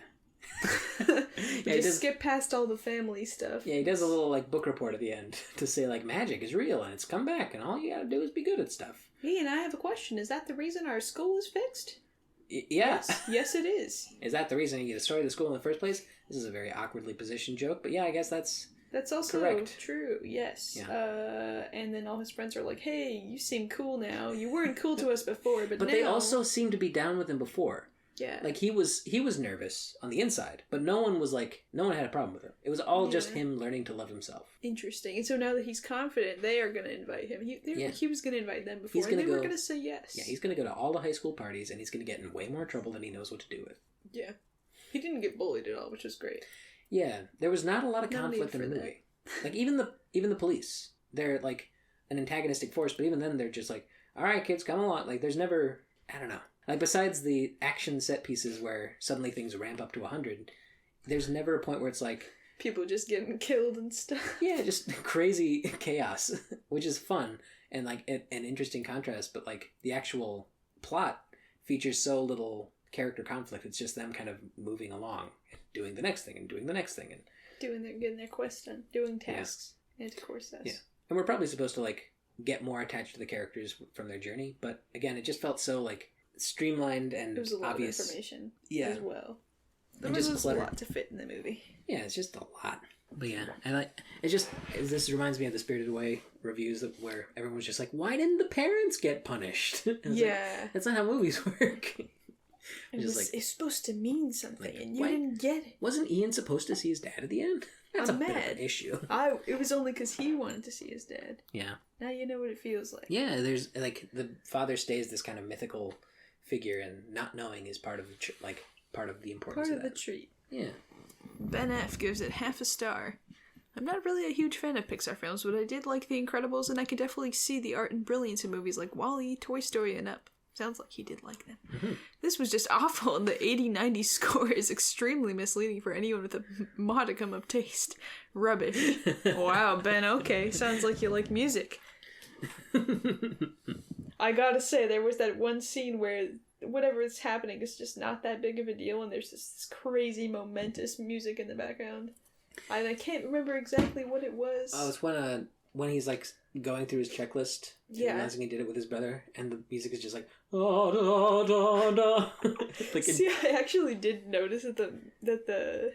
Just skip past all the family stuff. Yeah, he does a little, like, book report at the end to say, like, magic is real and it's come back and all you gotta do is be good at stuff. Hey, and I have a question. Is that the reason our school is fixed? Yeah. Yes, it is. Is that the reason you destroyed the school in the first place? This is a very awkwardly positioned joke, but yeah, I guess that's also correct. True, yes. Yeah. And then all his friends are like, hey, you seem cool now. You weren't cool to us before, but now... But they also seemed to be down with him before. Yeah. Like, he was nervous on the inside, but no one had a problem with him. It was all just him learning to love himself. Interesting. And so now that he's confident, they are going to invite him. He was going to invite them before, and they were going to say yes. Yeah, he's going to go to all the high school parties, and he's going to get in way more trouble than he knows what to do with. Yeah. He didn't get bullied at all, which was great. Yeah, there was not a lot of conflict in the movie. Like, even the police, they're, like, an antagonistic force, but even then they're just like, all right, kids, come along. Like, there's never, I don't know. Like, besides the action set pieces where suddenly things ramp up to 100, there's never a point where it's like... People just getting killed and stuff. Yeah, just crazy chaos, which is fun and, like, an interesting contrast, but, like, the actual plot features so little character conflict. It's just them kind of moving along. doing the next thing and doing the next thing and getting their quest done, doing tasks, Manticore says. Yeah, and we're probably supposed to like get more attached to the characters from their journey, but again, it just felt so like streamlined and it was a lot obvious of information as well. There and was just a lot to fit in the movie. Yeah, it's just a lot. But yeah, I like it. Just this reminds me of the Spirited Away reviews where everyone was just like, "Why didn't the parents get punished?" Yeah, like, that's not how movies work. It's supposed to mean something, like, and you didn't get it. Wasn't Ian supposed to see his dad at the end? That's I'm a bit mad. of an issue. It was only because he wanted to see his dad. Yeah. Now you know what it feels like. Yeah, there's like the father stays this kind of mythical figure, and not knowing is part of the part of the importance. Part of the treat. Yeah. Ben F gives it half a star. I'm not really a huge fan of Pixar films, but I did like The Incredibles, and I could definitely see the art and brilliance in movies like WALL-E, Toy Story, and Up. Sounds like he did like them. Mm-hmm. This was just awful, and the 80-90 score is extremely misleading for anyone with a modicum of taste. Rubbish. Wow, Ben, okay. Sounds like you like music. I gotta say, there was that one scene where whatever is happening is just not that big of a deal, and there's this crazy, momentous music in the background. And I can't remember exactly what it was. Oh, it's when he's like going through his checklist, realizing he did it with his brother, and the music is just like da da da da. See, I actually did notice that the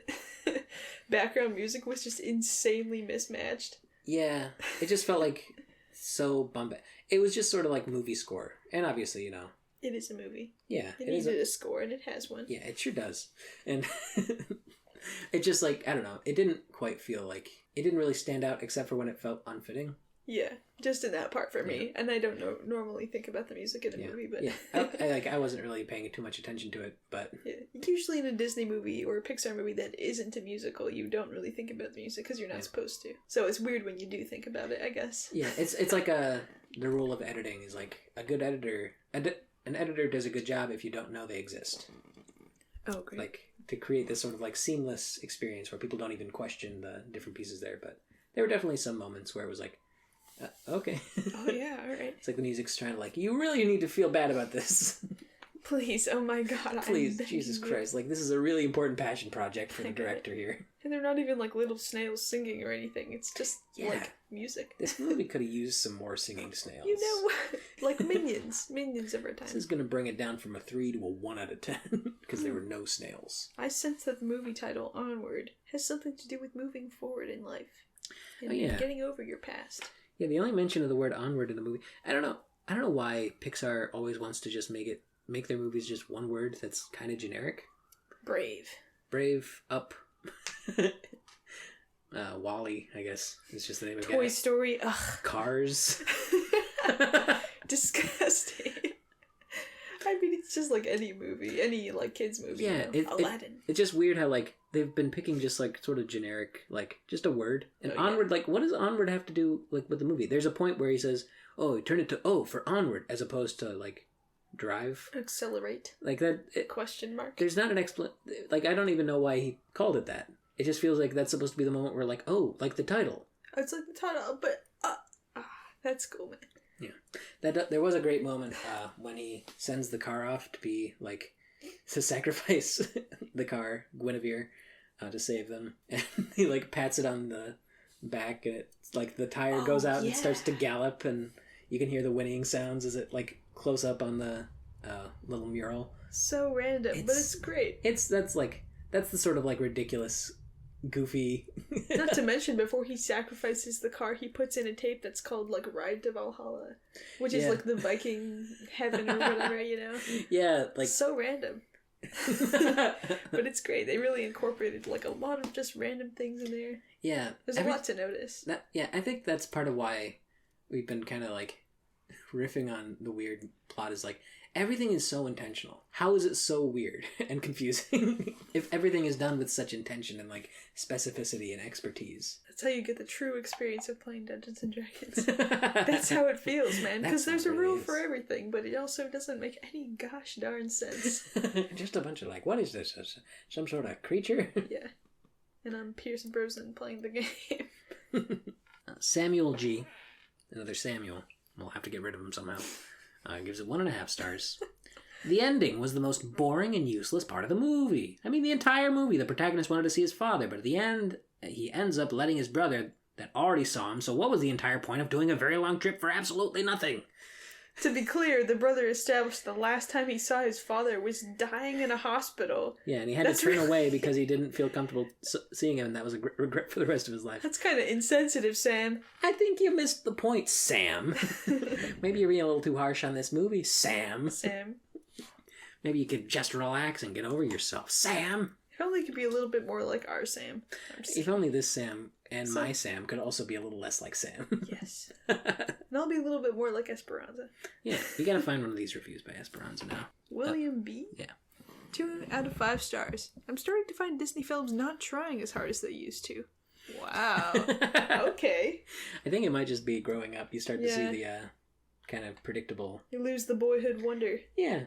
background music was just insanely mismatched. Yeah, it just felt like so bombastic. It was just sort of like movie score, and obviously, it is a movie. Yeah, it needed a score, and it has one. Yeah, it sure does, and. It just like, I don't know, it didn't quite feel like, it didn't really stand out except for when it felt unfitting. Yeah, just in that part for me. And I don't normally think about the music in a movie, but... Yeah, I wasn't really paying too much attention to it, but... Yeah. Usually in a Disney movie or a Pixar movie that isn't a musical, you don't really think about the music because you're not supposed to. So it's weird when you do think about it, I guess. Yeah, it's like the rule of editing is like, a good editor... an editor does a good job if you don't know they exist. Oh, great. Like, to create this sort of like seamless experience where people don't even question the different pieces there, but there were definitely some moments where it was like, okay. Oh yeah, alright. It's like the music's trying to like, you really need to feel bad about this. Please, oh my god. Please, Jesus Christ. Like, this is a really important passion project for the director here. And they're not even like little snails singing or anything. It's just like music. This movie could have used some more singing snails. You know what? Like Minions. Minions over time. This is going to bring it down from a 3 to a 1 out of 10 because there were no snails. I sense that the movie title, Onward, has something to do with moving forward in life. And getting over your past. Yeah, the only mention of the word onward in the movie, I don't know why Pixar always wants to just make their movies just one word that's kind of generic. Brave, Up. WALL-E, I guess, is just the name of it. Toy Story, ugh. Cars. Disgusting. I mean, it's just like any movie, any like kids movie. Yeah, Aladdin. It's just weird how like they've been picking just like sort of generic, like just a word. And onward, like what does onward have to do like with the movie? There's a point where he says, "Oh, he turned it to O for onward," as opposed to like drive, accelerate, like that. Question mark. There's not an like I don't even know why he called it that. It just feels like that's supposed to be the moment where like, oh, like the title. It's like the title, but that's cool, man. Yeah, there was a great moment when he sends the car off to be like to sacrifice the car, Guinevere, to save them, and he like pats it on the back, and it's like the tire goes out and it starts to gallop, and you can hear the whinnying sounds as it like close up on the little mural. So random, but it's great. That's the sort of like ridiculous, goofy. Not to mention, before he sacrifices the car, he puts in a tape that's called like "Ride to Valhalla," which is like the Viking heaven or whatever, you know. Yeah, like so random. But it's great. They really incorporated like a lot of just random things in there. Yeah, there's a lot to notice. I think that's part of why we've been kind of like riffing on the weird plot. Is like everything is so intentional. How is it so weird and confusing if everything is done with such intention and like specificity and expertise? That's how you get the true experience of playing Dungeons and Dragons. That's how it feels, man. Because there's a rule for everything, but it also doesn't make any gosh darn sense. Just a bunch of like, what is this? Some sort of creature? Yeah. And I'm Pierce Brosnan playing the game. Samuel G. Another Samuel. We'll have to get rid of him somehow. Gives it 1.5 stars. The ending was the most boring and useless part of the movie. I mean, the entire movie, the protagonist wanted to see his father, but at the end, he ends up letting his brother that already saw him, so what was the entire point of doing a very long trip for absolutely nothing? To be clear, the brother established the last time he saw his father was dying in a hospital. Yeah, and he had to turn away because he didn't feel comfortable seeing him, and that was a regret for the rest of his life. That's kind of insensitive, Sam. I think you missed the point, Sam. Maybe you're being a little too harsh on this movie, Sam. Sam. Maybe you could just relax and get over yourself, Sam. If only could be a little bit more like our Sam. If only this Sam and my Sam could also be a little less like Sam. Yes. And I'll be a little bit more like Esperanza. Yeah, we gotta find one of these reviews by Esperanza now. William B? Yeah. 2 out of 5 stars. I'm starting to find Disney films not trying as hard as they used to. Wow. Okay. I think it might just be growing up. You start to see the kind of predictable... You lose the boyhood wonder. Yeah.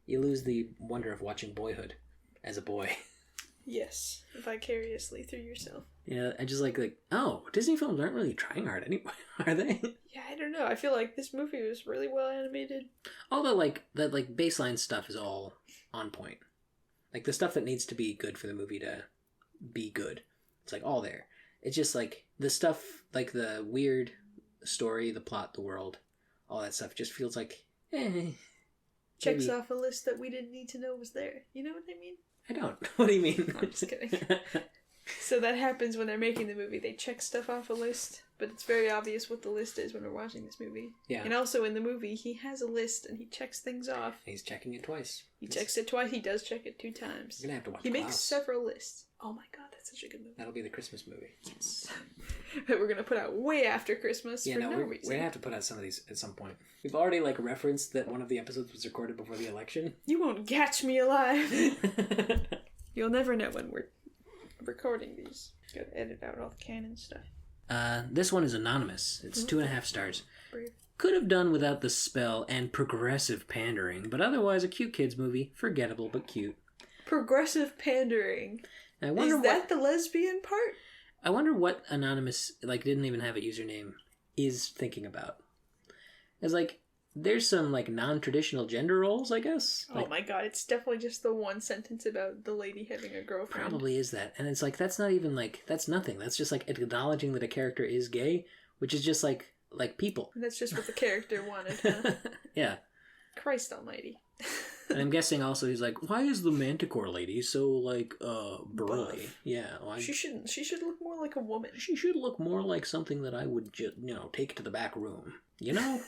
You lose the wonder of watching Boyhood as a boy. Yes. Vicariously through yourself. Yeah, I just like, oh, Disney films aren't really trying hard anymore, are they? Yeah, I don't know. I feel like this movie was really well animated. All the, baseline stuff is all on point. Like, the stuff that needs to be good for the movie to be good. It's, all there. It's just, the stuff, the weird story, the plot, the world, all that stuff just feels like, Checks off a list that we didn't need to know was there. You know what I mean? I don't. What do you mean? I'm just kidding. So that happens when they're making the movie. They check stuff off a list, but it's very obvious what the list is when we're watching this movie. Yeah. And also in the movie, he has a list and he checks things off. He's checking it twice. He checks it twice. He does check it 2 times. You're gonna have to watch He makes Klaus. several lists. Oh my god, that's such a good movie. That'll be the Christmas movie. Yes. That we're gonna put out way after Christmas for no reason. We're gonna have to put out some of these at some point. We've already referenced that one of the episodes was recorded before the election. You won't catch me alive. You'll never know when we're recording these. Gotta edit out all the canon stuff. This one is anonymous. It's 2.5 stars. Brave. Could have done without the spell and progressive pandering, but otherwise a cute kids movie. Forgettable but cute. Progressive pandering. I wonder is that the lesbian part? I wonder what anonymous didn't even have a username is thinking about. It's there's some non-traditional gender roles, I guess. Oh my god, it's definitely just the one sentence about the lady having a girlfriend. Probably is that. And it's that's not even that's nothing. That's just acknowledging that a character is gay, which is just like people. And that's just what the character wanted, huh? Yeah. Christ almighty. And I'm guessing also he's why is the Manticore lady so burly? Buff. Yeah. She should look more like a woman. She should look more like something that I would just, take to the back room. You know?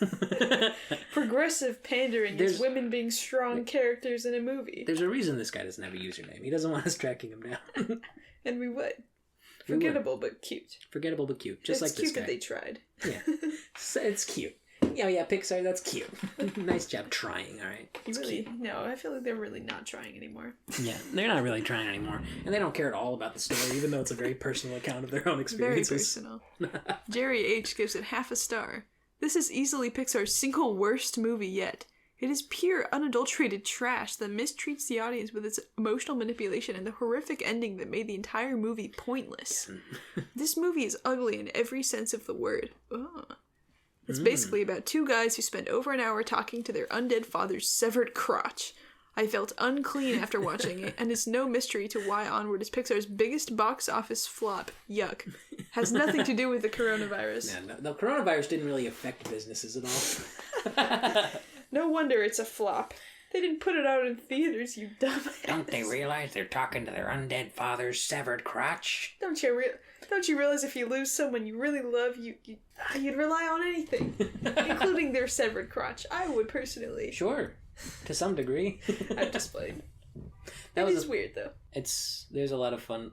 Progressive pandering is women being strong characters in a movie. There's a reason this guy doesn't have a username. He doesn't want us tracking him down. And we would. Forgettable but cute. Forgettable but cute. Just it's like this guy. It's cute that they tried. Yeah. So it's cute. Yeah, Pixar, that's cute. Nice job trying, alright? No, I feel like they're really not trying anymore. Yeah, they're not really trying anymore. And they don't care at all about the story, even though it's a very personal account of their own experiences. Very personal. Jerry H. gives it 0.5 star. This is easily Pixar's single worst movie yet. It is pure, unadulterated trash that mistreats the audience with its emotional manipulation and the horrific ending that made the entire movie pointless. This movie is ugly in every sense of the word. Ugh. It's basically about 2 guys who spend over an hour talking to their undead father's severed crotch. I felt unclean after watching it, and it's no mystery to why Onward is Pixar's biggest box office flop. Yuck. Has nothing to do with the coronavirus. Yeah, no, the coronavirus didn't really affect businesses at all. No wonder it's a flop. They didn't put it out in theaters, you dumbass. Don't they realize they're talking to their undead father's severed crotch? Don't you realize if you lose someone you really love, you'd rely on anything, including their severed crotch? I would personally. Sure, to some degree. I've just played. That is weird though. There's a lot of fun,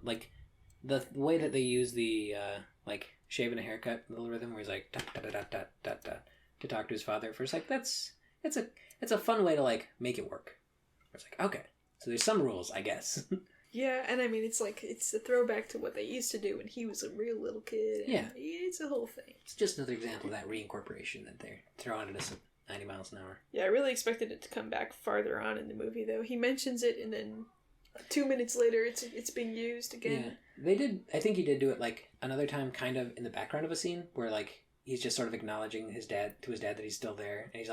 the way that they use the shaving a haircut little rhythm where he's da da da da da da to talk to his father. First, it's a fun way to make it work. It's okay, so there's some rules, I guess. Yeah, and I mean, it's a throwback to what they used to do when he was a real little kid. Yeah. It's a whole thing. It's just another example of that reincorporation that they're throwing at us at 90 miles an hour. Yeah, I really expected it to come back farther on in the movie, though. He mentions it, and then 2 minutes later, it's being used again. Yeah, they did. I think he did do it another time, kind of in the background of a scene where he's just sort of acknowledging his dad that he's still there, and he's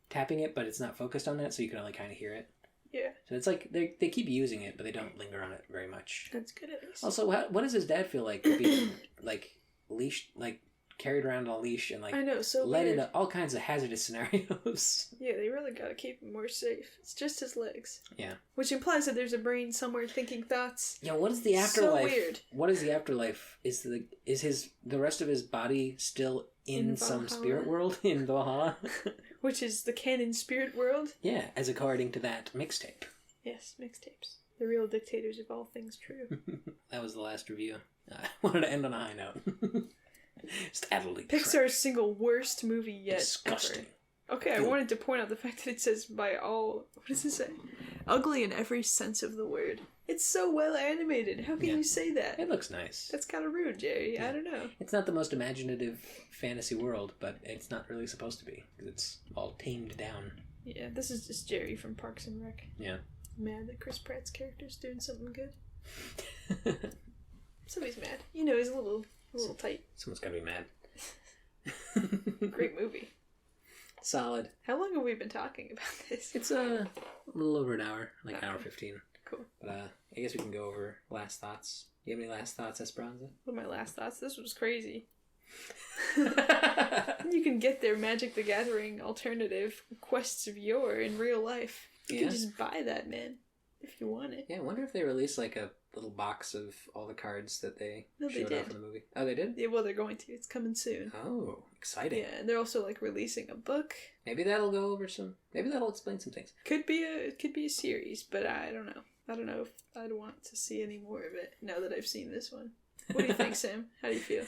tapping it, but it's not focused on that, so you can only kind of hear it. Yeah. So it's like they keep using it, but they don't linger on it very much. That's good at least. Also, what does his dad feel like being like leashed, like carried around on a leash and like I know, so led weird. into all kinds of hazardous scenarios? Yeah, they really gotta keep him more safe. It's just his legs. Yeah. Which implies that there's a brain somewhere thinking thoughts. Yeah, what is the afterlife? So weird. What is the afterlife? Is the rest of his body still in some Valhalla. spirit world in Valhalla? Which is the canon spirit world. Yeah, as according to that mixtape. Yes, mixtapes. The real dictators of all things true. That was the last review. I wanted to end on a high note. Just utterly Pixar's single worst movie yet. disgusting. Ever. Okay, I wanted to point out the fact that it says by all... What does it say? Ugly in every sense of the word. It's so well animated. How can you say that? It looks nice. That's kind of rude, Jerry. Yeah. I don't know. It's not the most imaginative fantasy world, but it's not really supposed to be, because it's all tamed down. Yeah, this is just Jerry from Parks and Rec. Yeah. Mad that Chris Pratt's character's doing something good. Somebody's mad. You know, he's a little tight. Someone's gotta be mad. Great movie. Solid. How long have we been talking about this? It's a little over an hour, like Okay. hour 15. Cool. But I guess we can go over last thoughts. You have any last thoughts, Esperanza? What are my last thoughts? This was crazy. You can get their Magic the Gathering alternative Quests of Yore in real life. You can just buy that, man, if you want it. Yeah, I wonder if they released like a little box of all the cards that they showed off in the movie. Oh, they did? Yeah, well, they're going to. It's coming soon. Oh, exciting. Yeah, and they're also like releasing a book. Maybe that'll go over some. Maybe that'll explain some things. Could be a series, but I don't know. I don't know if I'd want to see any more of it now that I've seen this one. What do you think, Sam? How do you feel?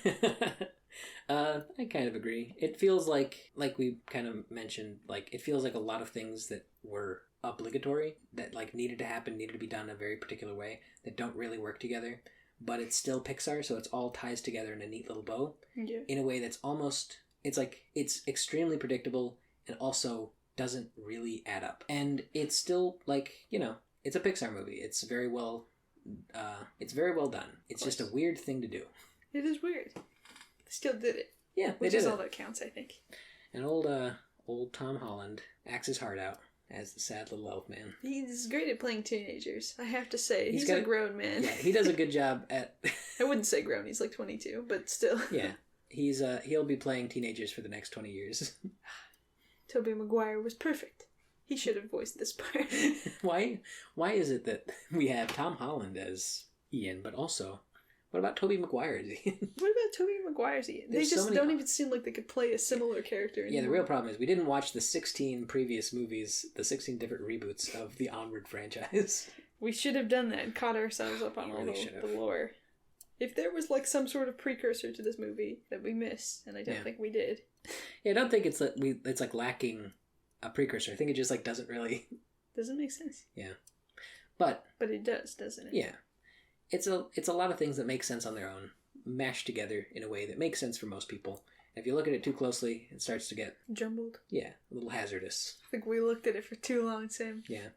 I kind of agree. It feels like we kind of mentioned, like it feels like a lot of things that were obligatory, that like needed to be done a very particular way, that don't really work together, but it's still Pixar, so it's all ties together in a neat little bow. Yeah. In a way that's almost, it's like it's extremely predictable and also doesn't really add up. And it's still like, you know, it's a Pixar movie. It's very well done. It's just a weird thing to do. It is weird. They still did it. Yeah, which is all that counts, I think. And old Tom Holland acts his heart out as the sad little elf man. He's great at playing teenagers, I have to say. He's got a grown man. Yeah, he does a good job at... I wouldn't say grown, he's like 22, but still. Yeah, he'll be playing teenagers for the next 20 years. Tobey Maguire was perfect. He should have voiced this part. Why is it that we have Tom Holland as Ian, but also, what about Tobey Maguire as Ian? What about Tobey Maguire's Ian? They just don't even seem like they could play a similar character anymore. Yeah, the real problem is we didn't watch the 16 previous movies, the 16 different reboots of the Onward franchise. We should have done that and caught ourselves up on all the lore. If there was like some sort of precursor to this movie that we missed, and I don't think we did. Yeah, I don't think it's like lacking a precursor. I think it just like doesn't really... Doesn't make sense. Yeah. But it does, doesn't it? Yeah. It's a lot of things that make sense on their own, mashed together in a way that makes sense for most people. And if you look at it too closely, it starts to get... jumbled. Yeah, a little hazardous. I think we looked at it for too long, Sam. Yeah.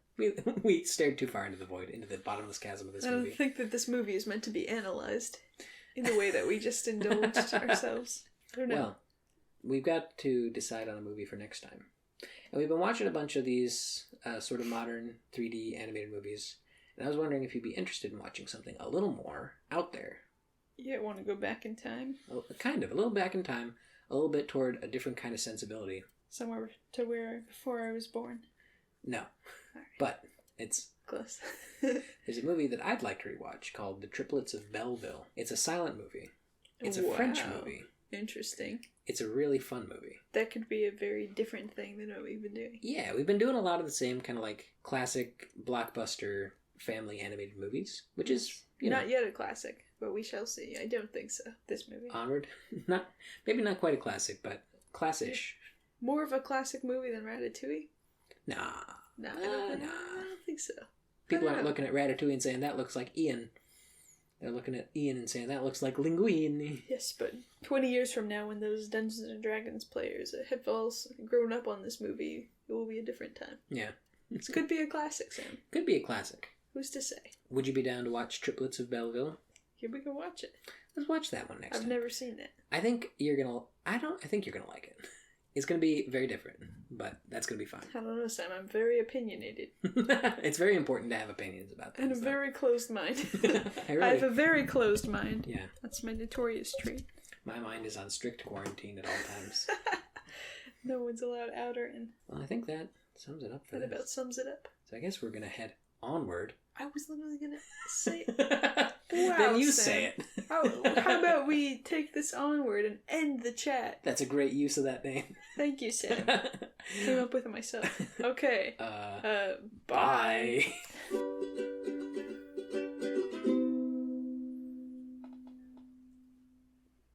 We stared too far into the void, into the bottomless chasm of this movie. I don't think that this movie is meant to be analyzed in the way that we just indulged ourselves. I don't know. Well, we've got to decide on a movie for next time. And we've been watching a bunch of these sort of modern 3D animated movies. And I was wondering if you'd be interested in watching something a little more out there. Yeah, want to go back in time? Kind of. A little back in time. A little bit toward a different kind of sensibility. Somewhere to where before I was born? No. Right. But it's... close. There's a movie that I'd like to rewatch called The Triplets of Belleville. It's a silent movie. It's a French movie. Interesting. It's a really fun movie. That could be a very different thing than what we've been doing. Yeah, we've been doing a lot of the same kind of like classic blockbuster family animated movies, which is, not yet a classic, but we shall see. I don't think so. This movie. Onward. Maybe not quite a classic, but classish. More of a classic movie than Ratatouille? Nah. I don't think so. People aren't looking at Ratatouille and saying that looks like Ian. They're looking at Ian and saying that looks like Linguine. Yes, but 20 years from now, when those Dungeons and Dragons players have all grown up on this movie, it will be a different time. Yeah. It could be a classic, Sam. Could be a classic. Who's to say? Would you be down to watch Triplets of Belleville? Here we can watch it. Let's watch that one next time. I've never seen it. I think you're gonna like it. It's gonna be very different. but that's going to be fine. I don't know, Sam. I'm very opinionated. It's very important to have opinions about things. And a very closed mind. I have a very closed mind. Yeah. That's my notorious trait. My mind is on strict quarantine at all times. No one's allowed out or in. Well, I think that sums it up for That this. about sums it up. So I guess we're going to head onward. I was literally going to say it. Wow, Then you Sam. say it. How about we take this onward and end the chat? That's a great use of that name. Thank you, Sam. Came up with it myself. Okay. Bye.